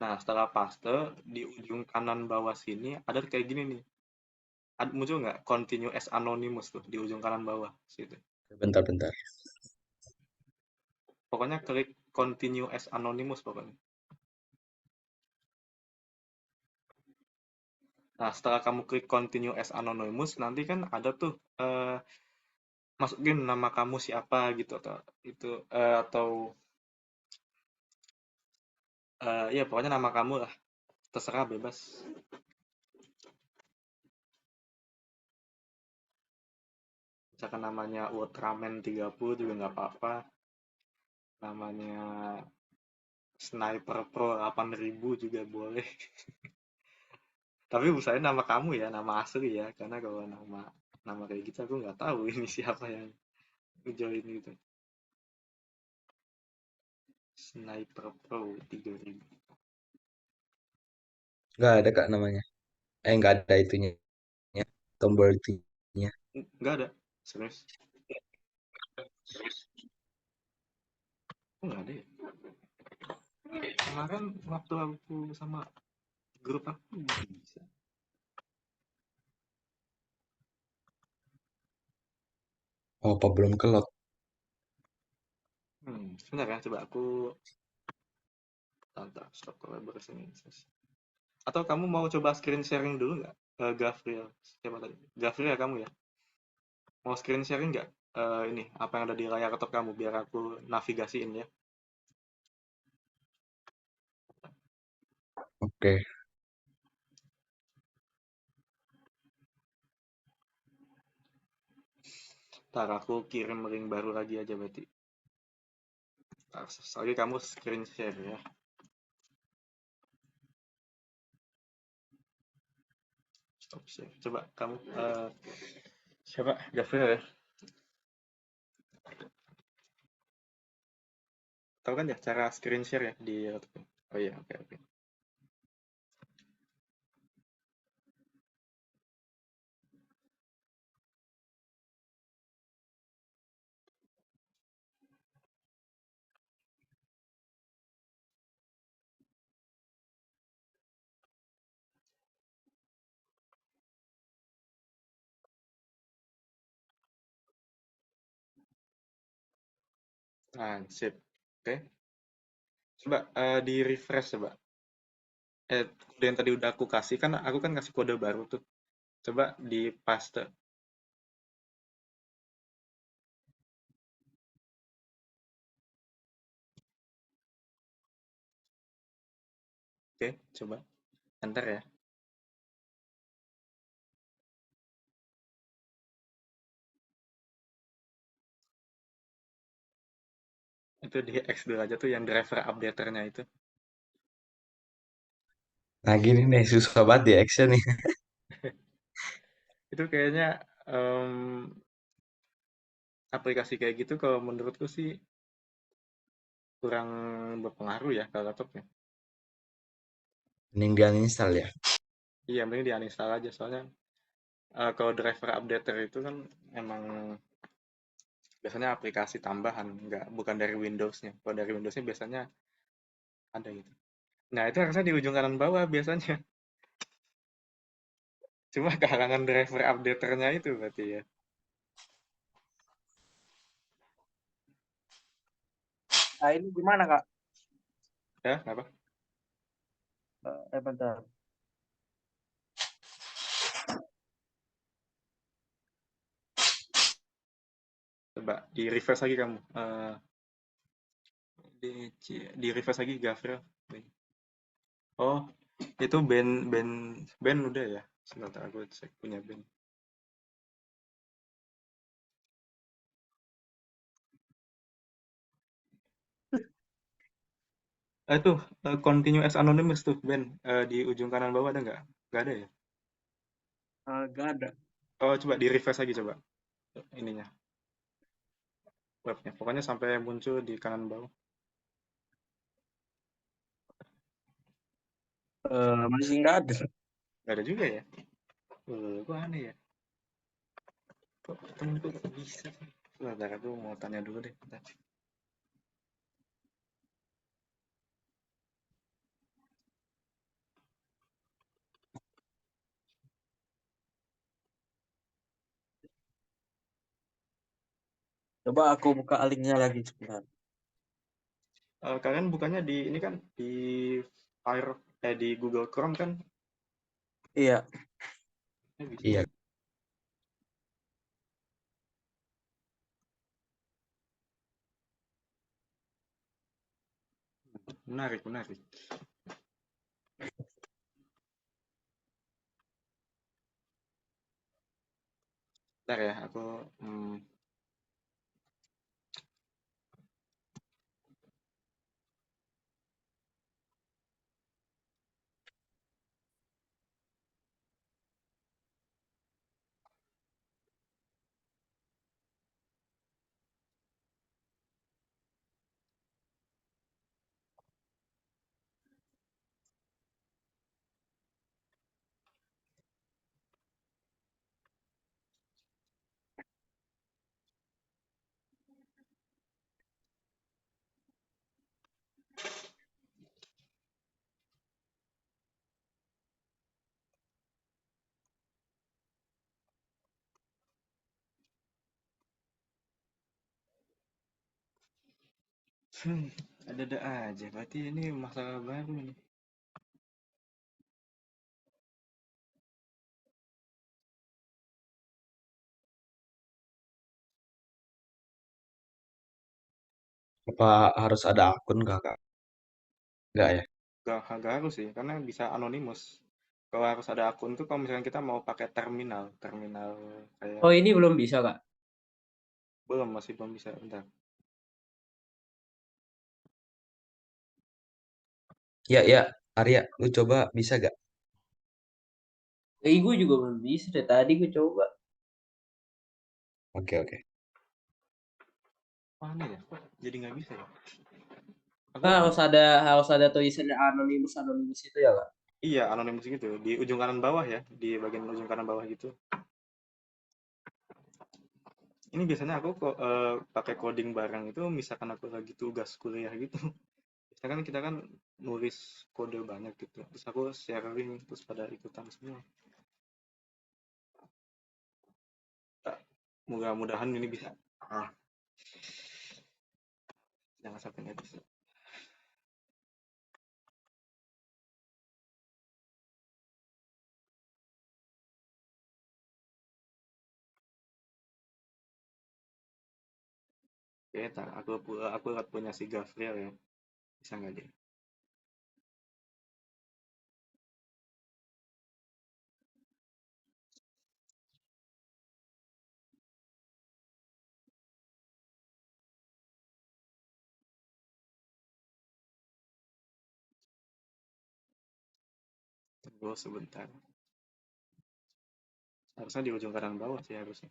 Nah, setelah paste di ujung kanan bawah sini ada kayak gini nih. Muncul nggak continue as anonymous tuh di ujung kanan bawah situ. Bentar-bentar. Pokoknya klik continue as anonymous pokoknya. Nah, setelah kamu klik continue as anonymous, nanti kan ada tuh masukin nama kamu siapa gitu atau itu atau ya pokoknya nama kamu lah, terserah bebas. Misalkan namanya Ultraman 30 juga nggak apa-apa. Namanya Sniper Pro 8000 juga boleh. Tapi usahain nama kamu ya, nama asli ya. Karena kalau nama nama kayak gitu aku nggak tahu ini siapa yang join gitu. Sniper Pro 3000. Nggak ada Kak namanya. Nggak ada itunya. Tombol itunya. Nggak ada, serius. Oh, nggak ada ya. Kemarin waktu aku sama grup aku bisa. Oh, apa belum kelot? Sebentar ya, coba aku tantang stop collaboration. Atau kamu mau coba screen sharing dulu nggak? Gavriel, siapa tadi? Gavriel ya kamu ya? Mau screen sharing nggak? Ini apa yang ada di layar laptop kamu biar aku navigasiin ya. Oke. Ntar aku kirim link baru lagi aja berarti. Ntar, sekali kamu screen share ya. Stop share. Coba kamu siapa? Gavriel ya? Tahu kan ya cara screen share ya di laptop? Oh iya, oke oke. Nah, sip. Oke. Coba di refresh coba. Kode yang tadi udah aku kasih kan aku kan kasih kode baru tuh. Coba di paste. Oke, coba enter ya. Itu di X dulu aja tuh yang driver updaternya itu. Nah gini nih susah banget di action nih. Itu kayaknya aplikasi kayak gitu kalau menurutku sih kurang berpengaruh ya ke laptopnya. Mending di uninstall ya. Iya, mending di uninstall aja soalnya kalau driver updater itu kan emang biasanya aplikasi tambahan, nggak bukan dari Windows-nya. Kalau dari Windows-nya biasanya ada gitu. Nah, itu harusnya di ujung kanan bawah biasanya. Cuma kehalangan driver updaternya itu berarti ya. Nah, ini gimana, Kak? Ya, apa? Bentar. Coba di refresh lagi kamu. Di refresh lagi Gavril. Oh, itu band udah ya. Sebentar aku cek punya band. Itu continue as anonymous tuh band di ujung kanan bawah ada nggak? Nggak ada ya? Gak ada. Oh, coba di refresh lagi coba ininya webnya. Pokoknya sampai muncul di kanan bawah. Masih nggak ada. Nggak ada juga ya? Kok aneh ya? Kok temenku gak bisa? Bentar, aku mau tanya dulu deh. Bentar. Coba aku buka linknya lagi sebentar. Kalian bukannya di ini kan di Fire di Google Chrome kan? Iya. Bisa. Iya. Menarik, menarik. Bentar ya, aku ada-ada aja. Berarti ini masalah baru nih. Apa harus ada akun kakak? Enggak ya? Gak harus sih, karena bisa anonimus. Kalau harus ada akun tuh kalau misalnya kita mau pakai terminal kayak Oh, ini belum bisa, Kak. masih belum bisa. Bentar. Ya ya, Arya, lu coba bisa gak? Gue juga belum bisa dari tadi gue coba. Oke oke. Mana ya? Kok jadi nggak bisa ya? Aku Nah, harus ada tulisan anonimus itu ya, Kak. iya anonimus gitu di ujung kanan bawah ya, di bagian ujung kanan bawah gitu. Ini biasanya aku kok pakai coding bareng itu misalkan aku lagi tugas kuliah gitu. Biasanya kan kita kan nulis kode banyak gitu. Terus aku sharing terus pada ikutan semua. Tak, mudah-mudahan ini bisa. Ah, jangan sampai nggak bisa. Oke, tak, aku punya si Gavriel ya. Bisa nggak dia? Tunggu sebentar. Harusnya di ujung kanan bawah sih harusnya.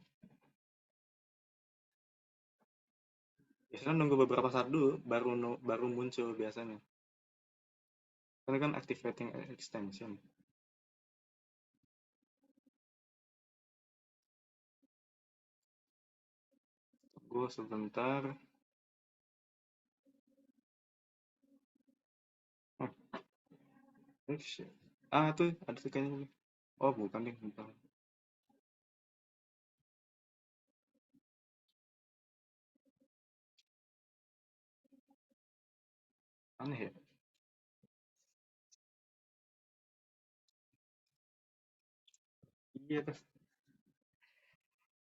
Biasanya nunggu beberapa saat dulu baru muncul biasanya. Karena kan activating extension. Tunggu sebentar. Oh, shit. Tuh ada tuh kayaknya. Oh, bukan deh, bukan. Aneh ya? Iya tuh.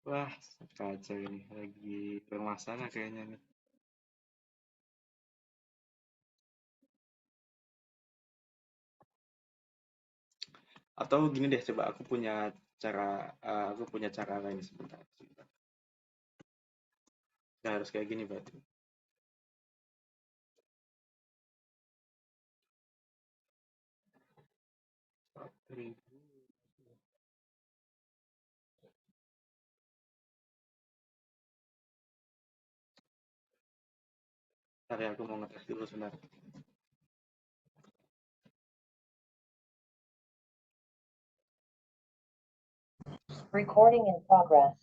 Wah, kacau ini. Lagi bermasalah kayaknya nih. Atau gini deh, coba aku punya cara lain sebentar. Sebentar. Nggak harus kayak gini berarti. Ntar ya, aku mau ngetes dulu sebentar. Recording in progress.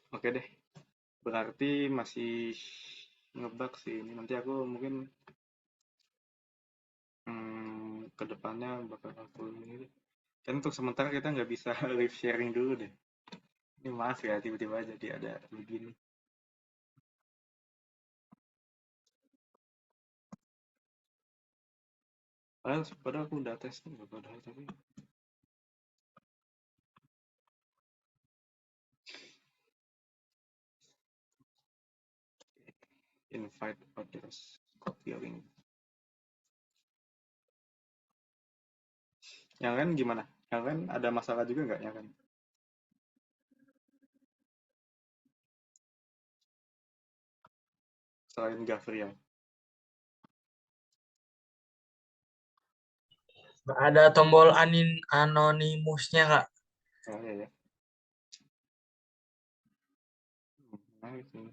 Oke deh, berarti masih ngebug sih ini. Nanti aku mungkin ke depannya bakal aku ini deh. Kan untuk sementara kita nggak bisa live sharing dulu deh. Ini maaf ya, tiba-tiba jadi ada begini. Padahal aku udah tes nih, padahal tapi invite others, copy link. Yang lain gimana? Yang lain ada masalah juga nggak yang lain? Selain Gavriel. Nggak ada tombol anonimusnya, Kak. Oh ya ya. Menarik ini.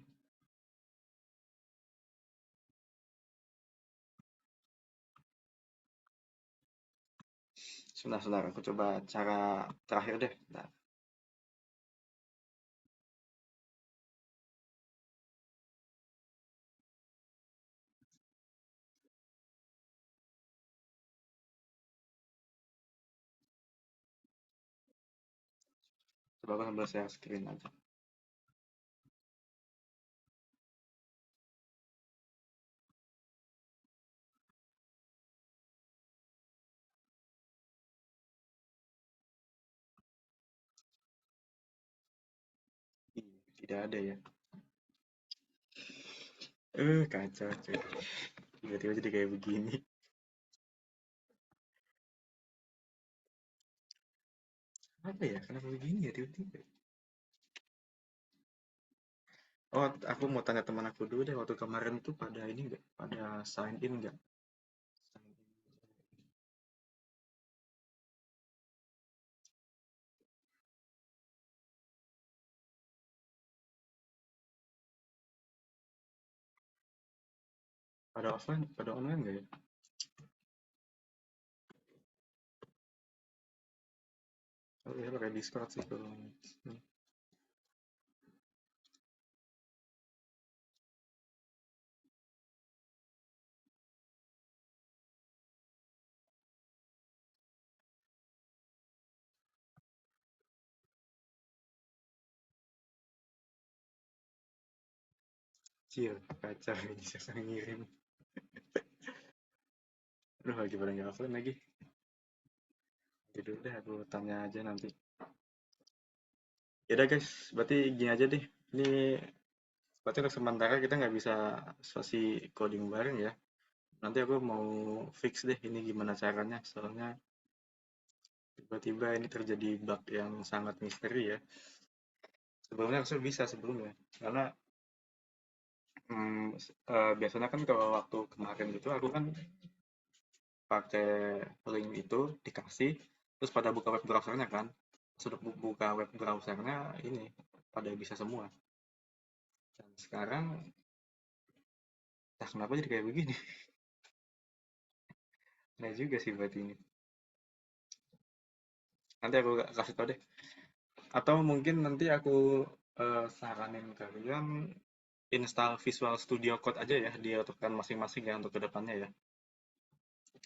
Sebentar, aku coba cara terakhir deh. Nah, coba aku sambil share screen aja. Tidak ada ya. Kacau cuy. Tiba-tiba jadi kayak begini. Apa ya? Kenapa begini ya tiba-tiba? Oh, aku mau tanya teman aku dulu deh. Waktu kemarin tuh pada ini nggak? Pada sign in nggak? Sign in. Pada offline, pada online nggak ya? Oh iya, pakai Discord sih kalau ini. Cil, kacau ini siapa yang ngirim. Aduh, lagi pada nggak offline lagi. Jadi udah aku tanya aja nanti. Yaudah guys, berarti gini aja deh. Ini berarti untuk sementara kita nggak bisa sesi coding bareng ya. Nanti aku mau fix deh ini gimana caranya. Soalnya tiba-tiba ini terjadi bug yang sangat misteri ya. Sebelumnya harusnya bisa sebelumnya. Karena biasanya kan kalau waktu kemarin itu aku kan pakai link itu dikasih, terus pada buka web browsernya kan. Sudah buka web browsernya ini pada bisa semua. Dan sekarang, nah kenapa jadi kayak begini? Nah juga sih berarti ini. Nanti aku kasih tau deh. Atau mungkin nanti aku saranin kalian install Visual Studio Code aja ya di rekan masing-masing ya untuk kedepannya ya.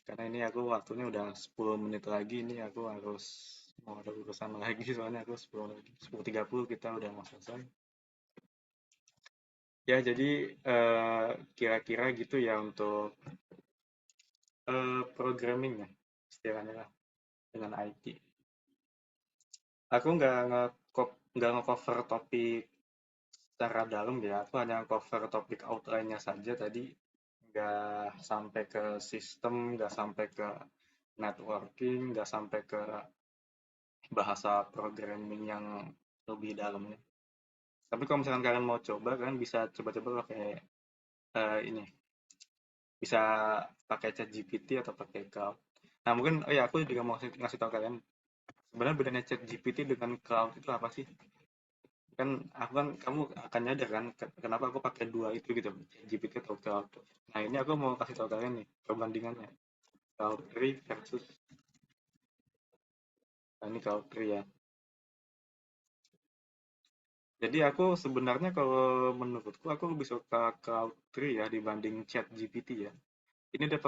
Karena ini aku waktunya udah 10 menit lagi, ini aku harus mau ada urusan lagi soalnya aku 10 lagi. 10.30 kita udah mau selesai. Ya jadi kira-kira gitu ya untuk programming ya istilahnya lah dengan IT. Aku nggak nge-cover topik secara dalam ya. Aku hanya cover topik outline-nya saja tadi. Nggak sampai ke sistem, nggak sampai ke networking, nggak sampai ke bahasa programming yang lebih dalamnya. Tapi kalau misalkan kalian mau coba, kalian bisa coba-coba pakai ini, bisa pakai chat GPT atau pakai Cloud. Nah mungkin, oh ya aku juga mau ngasih tahu kalian, sebenarnya bedanya chat GPT dengan Cloud itu apa sih? Kan aku kan kamu akan nyadar kan kenapa aku pakai dua itu gitu, GPT atau Cloud. Nah ini aku mau kasih tahu kalian nih perbandingannya Cloud 3 versus, nah ini Cloud 3 ya. Jadi aku sebenarnya kalau menurutku aku lebih suka Cloud 3 ya dibanding Chat GPT ya. Ini ada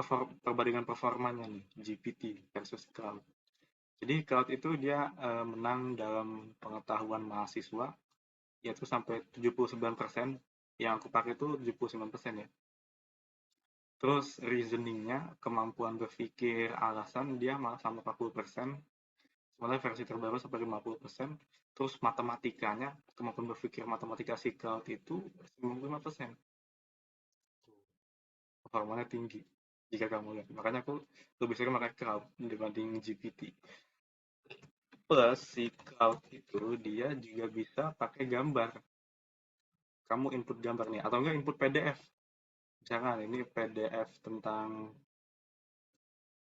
perbandingan performanya nih, GPT versus Cloud. Jadi Cloud itu dia menang dalam pengetahuan mahasiswa, yaitu sampai 79%. Yang aku pakai itu 79% ya. Terus reasoningnya, kemampuan berpikir alasan dia malah sampai 40%. Sebenarnya versi terbaru sampai 50%. Terus matematikanya, kemampuan berpikir matematika si Cloud itu 95%. Performanya tinggi jika kamu lihat. Makanya aku lebih sering pakai Cloud dibanding GPT. Plus si Cloud itu dia juga bisa pakai gambar. Kamu input gambar nih, atau enggak input PDF. Misalkan ini PDF tentang,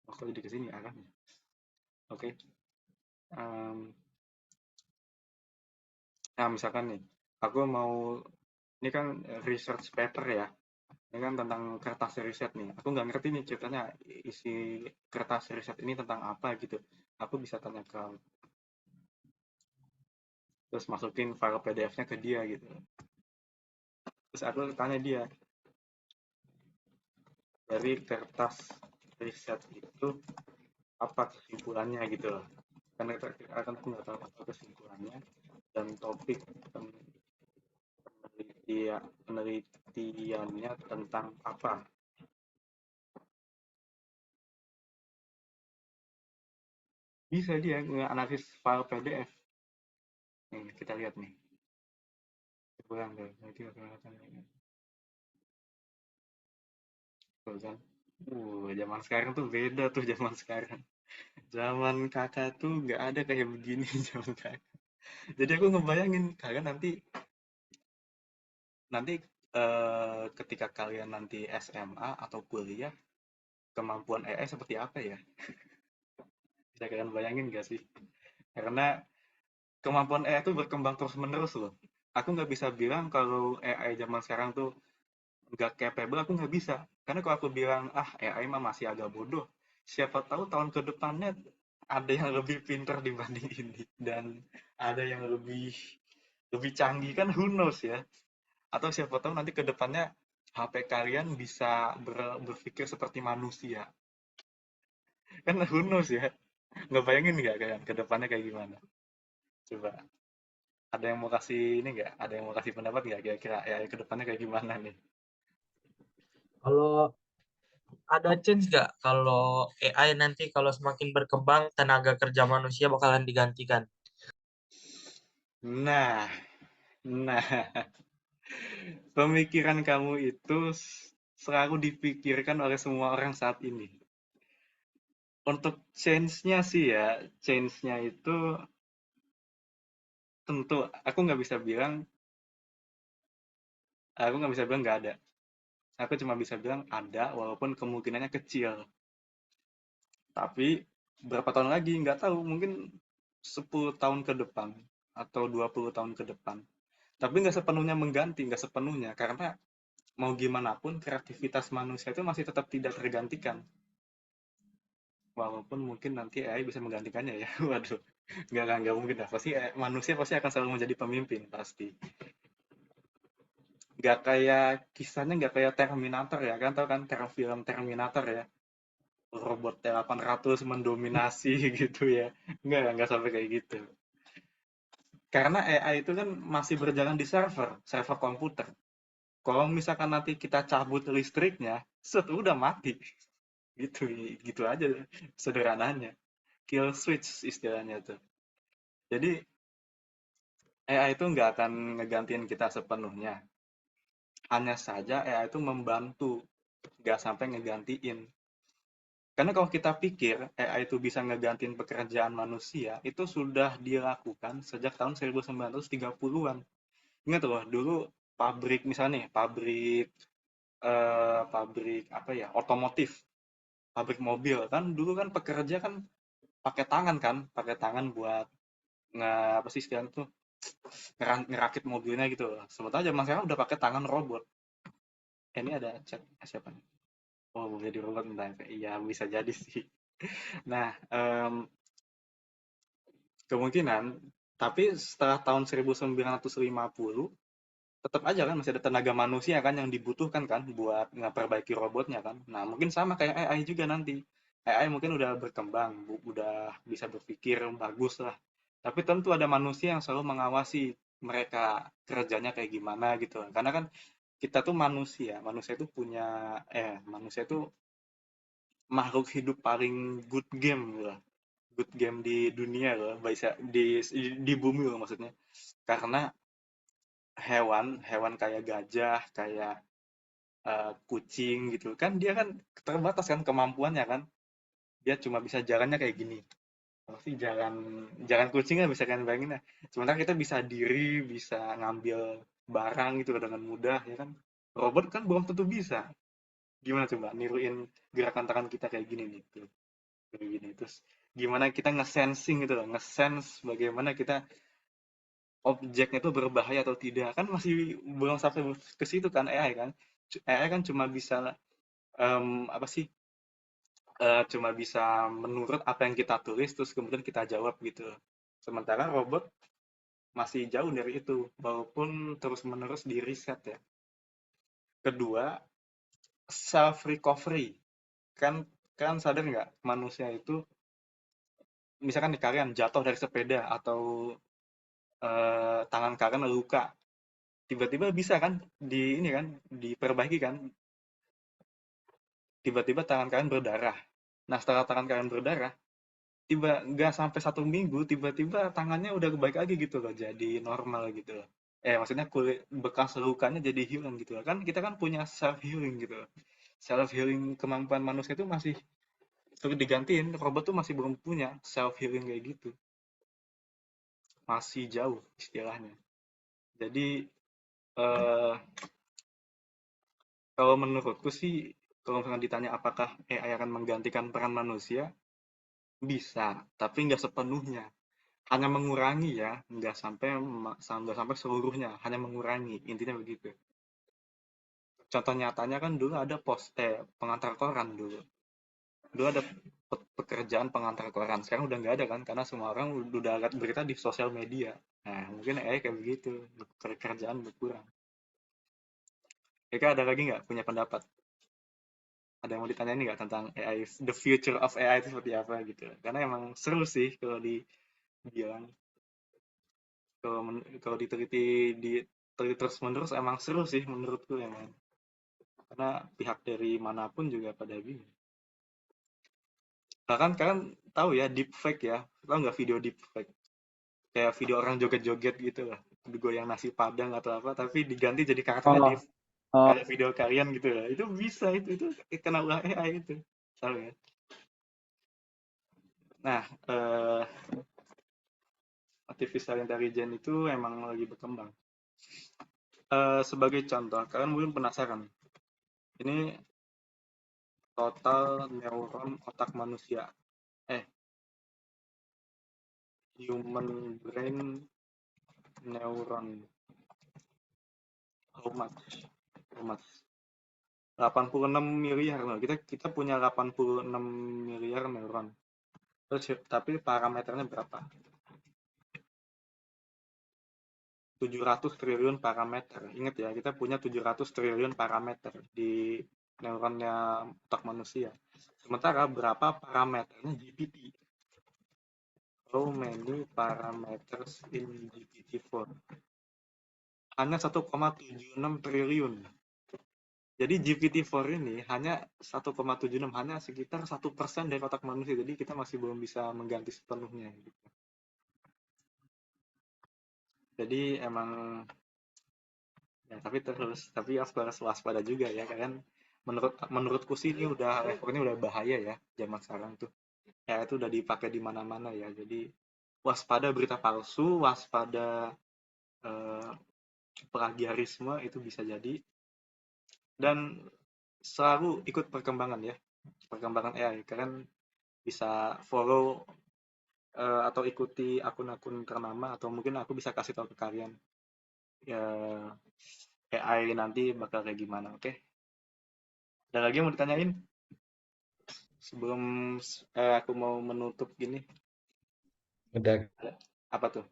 jadi ke sini arahnya. Oke. Nah, misalkan nih, aku mau, ini kan research paper ya, ini kan tentang kertas riset nih. Aku nggak ngerti nih ceritanya isi kertas riset ini tentang apa gitu. Aku bisa tanya ke, terus masukin file PDF-nya ke dia gitu. Terus aku tanya dia, dari kertas riset itu apa kesimpulannya gitu loh. Karena aku nggak tahu apa kesimpulannya dan topik penelitiannya tentang apa. Bisa dia nge-analisis file PDF. Nih, kita lihat nih. Kesimpulan deh. Jadi tuh kan. Zaman sekarang tuh beda tuh zaman sekarang. Zaman kakak tuh nggak ada kayak begini zaman kakak. Jadi aku ngebayangin kalian nanti nanti ketika kalian nanti SMA atau kuliah, kemampuan AI seperti apa ya? Bisa kalian bayangin nggak sih? Karena kemampuan AI itu berkembang terus-menerus loh. Aku nggak bisa bilang kalau AI zaman sekarang tuh nggak capable, aku nggak bisa. Karena kalau aku bilang, AI mah masih agak bodoh, siapa tahu tahun ke depannya ada yang lebih pintar dibanding ini. Dan ada yang lebih lebih canggih kan, who knows ya. Atau siapa tahu nanti ke depannya HP kalian bisa berpikir seperti manusia. Kan who knows ya. Nggak bayangin nggak kalian ke depannya kayak gimana? Coba. Ada yang mau kasih ini nggak? Ada yang mau kasih pendapat nggak kira-kira AI ke depannya kayak gimana nih? Kalau ada chance nggak kalau AI nanti kalau semakin berkembang tenaga kerja manusia bakalan digantikan? Nah, nah, pemikiran kamu itu selalu dipikirkan oleh semua orang saat ini. Untuk change-nya sih ya, change-nya itu tentu aku nggak bisa bilang nggak ada. Aku cuma bisa bilang ada, walaupun kemungkinannya kecil. Tapi berapa tahun lagi nggak tahu, mungkin 10 tahun ke depan atau 20 tahun ke depan. Tapi nggak sepenuhnya mengganti, nggak sepenuhnya, karena mau gimana pun kreativitas manusia itu masih tetap tidak tergantikan. Walaupun mungkin nanti AI bisa menggantikannya ya. Waduh, nggak mungkin lah. Pasti manusia pasti akan selalu menjadi pemimpin pasti. Nggak kayak Terminator ya kan, tau kan film Terminator ya, robot T-800 mendominasi gitu ya. Nggak sampai kayak gitu. Karena AI itu kan masih berjalan di server komputer. Kalau misalkan nanti kita cabut listriknya, udah mati. Gitu, gitu aja sederhananya. Kill switch istilahnya tuh. Jadi AI itu nggak akan ngegantiin kita sepenuhnya. Hanya saja AI itu membantu, nggak sampai ngegantiin. Karena kalau kita pikir AI itu bisa ngegantiin pekerjaan manusia, itu sudah dilakukan sejak tahun 1930-an. Ingat loh, dulu pabrik misalnya nih, pabrik apa ya, otomotif, pabrik mobil kan dulu kan pekerja kan pakai tangan buat apa sih istilahnya tuh, ngerakit mobilnya gitu loh. Sementara zaman sekarang udah pakai tangan robot. Ini ada chat siapa nih? Oh, mau jadi robot entah. Iya, bisa jadi sih. Nah, kemungkinan Tapi setelah tahun 1950 tetap aja kan masih ada tenaga manusia kan yang dibutuhkan kan buat memperbaiki robotnya kan. Nah, mungkin sama kayak AI juga nanti. AI mungkin udah berkembang, udah bisa berpikir bagus lah. Tapi tentu ada manusia yang selalu mengawasi mereka kerjanya kayak gimana gitu. Karena kan kita tuh manusia itu manusia itu makhluk hidup paling good game lah. Good game di dunia loh, bisa di bumi loh maksudnya. Karena hewan kayak gajah, kayak kucing gitu kan dia kan terbatas kan kemampuannya kan. Dia cuma bisa jalannya kayak gini. Pasti jalan jalan kucing kan bisa kan bayangin ya. Sementara kita bisa diri, bisa ngambil barang gitu dengan mudah ya kan. Robot kan belum tentu bisa. Gimana coba niruin gerakan tangan kita kayak gini nih tuh. Kayak gini terus gimana kita nge-sensing gitu loh, nge-sense bagaimana kita objeknya itu berbahaya atau tidak kan masih belum sampai ke situ kan AI kan. AI kan cuma bisa apa sih cuma bisa menurut apa yang kita tulis terus kemudian kita jawab gitu. Sementara robot masih jauh dari itu walaupun terus-menerus di riset ya. Kedua, self recovery. Kan kan sadar nggak manusia itu misalkan di kalian jatuh dari sepeda atau tangan kalian luka, tiba-tiba bisa kan di ini kan diperbaiki kan, tiba-tiba tangan kalian berdarah. Nah setelah tangan kalian berdarah tiba nggak sampai 1 minggu tiba-tiba tangannya udah baik lagi gitu loh jadi normal gitu loh. Maksudnya kulit bekas lukanya jadi hilang gitu loh. Kan kita kan punya self healing gitu loh. Self healing kemampuan manusia itu masih terus digantiin, robot tuh masih belum punya self healing kayak gitu, masih jauh istilahnya. Jadi eh, kalau menurutku sih kalau misalnya ditanya apakah AI akan menggantikan peran manusia, bisa tapi nggak sepenuhnya, hanya mengurangi ya, nggak sampai seluruhnya, hanya mengurangi, intinya begitu. Contoh nyatanya kan dulu ada pengantar koran dulu. Dulu ada pekerjaan pengantar koran, sekarang udah nggak ada kan, karena semua orang udah lihat berita di sosial media. Nah, mungkin kayak begitu, pekerjaan berkurang. Eka ada lagi nggak punya pendapat? Ada yang mau ditanyain nggak tentang AI, the future of AI itu seperti apa gitu? Karena emang seru sih kalau dibilang, kalau diteliti di terus menerus emang seru sih menurutku emang. Karena pihak dari manapun juga pada bingung. Bahkan kalian tahu ya deepfake ya, tahu nggak video deepfake? Kayak video orang joget-joget gitu lah, goyang nasi padang atau apa, tapi diganti jadi karakternya di Oh, oh, kayak video kalian gitu lah. Itu bisa itu kena ulah AI itu, tahu ya? Nah, artificial intelligence itu emang lagi berkembang. Sebagai contoh, kalian mungkin penasaran, ini total neuron otak manusia, eh, human brain neuron, how much? How much? 86 miliar loh. Kita kita punya 86 miliar neuron. Terus tapi parameternya berapa? 700 triliun parameter. Ingat ya, kita punya 700 triliun parameter di neuronnya otak manusia. Sementara berapa parameternya GPT? How many parameters in GPT-4? Hanya 1,76 triliun. Jadi GPT-4 ini hanya 1,76, hanya sekitar 1% dari otak manusia. Jadi kita masih belum bisa mengganti sepenuhnya. Gitu. Jadi emang ya tapi harus waspada juga ya kan. Menurutku sih ini udah bahaya ya zaman sekarang tuh. Ya itu udah dipakai di mana-mana ya. Jadi waspada berita palsu, waspada eh, plagiarisme itu bisa jadi, dan selalu ikut perkembangan ya. Perkembangan AI. Kalian bisa follow atau ikuti akun-akun ternama atau mungkin aku bisa kasih tahu ke kalian ya AI nanti bakal kayak gimana, oke? Ada lagi yang mau ditanyain sebelum aku mau menutup gini? Udah. Ada apa tuh?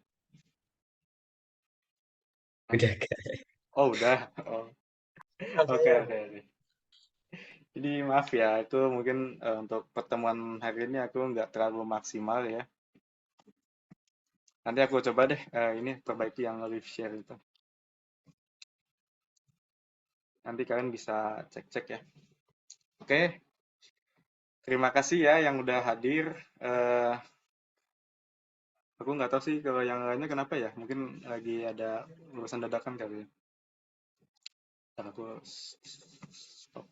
Udah Kak. Oh, udah. Oh, oke, Saya. oke, oke. Jadi maaf ya, itu mungkin untuk pertemuan hari ini aku nggak terlalu maksimal ya. Nanti aku coba deh ini perbaiki yang live share itu. Nanti kalian bisa cek-cek ya. Oke, terima kasih ya yang udah hadir. Eh, aku nggak tahu sih kalau yang lainnya kenapa ya. Mungkin lagi ada urusan dadakan kali ya. Ntar aku stop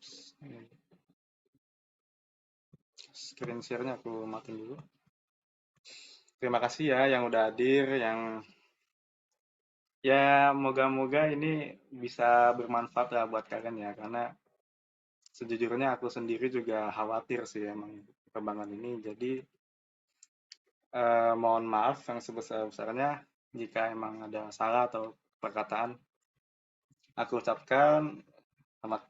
screen share-nya, aku matiin dulu. Terima kasih ya yang udah hadir, yang ya moga-moga ini bisa bermanfaat lah buat kalian ya, karena sejujurnya aku sendiri juga khawatir sih emang perkembangan ini. Jadi mohon maaf yang sebesar-besarnya jika emang ada salah atau perkataan. Aku ucapkan selamat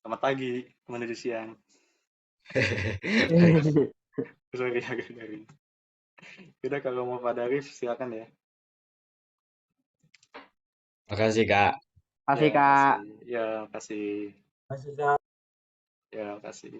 selamat pagi, menuju siang. Sorry agak dari. Udah kalau mau pada Arif silakan ya. Makasih Kak. Makasih Ya, Kak. makasih. Ya, makasih. Masih Ya, makasih.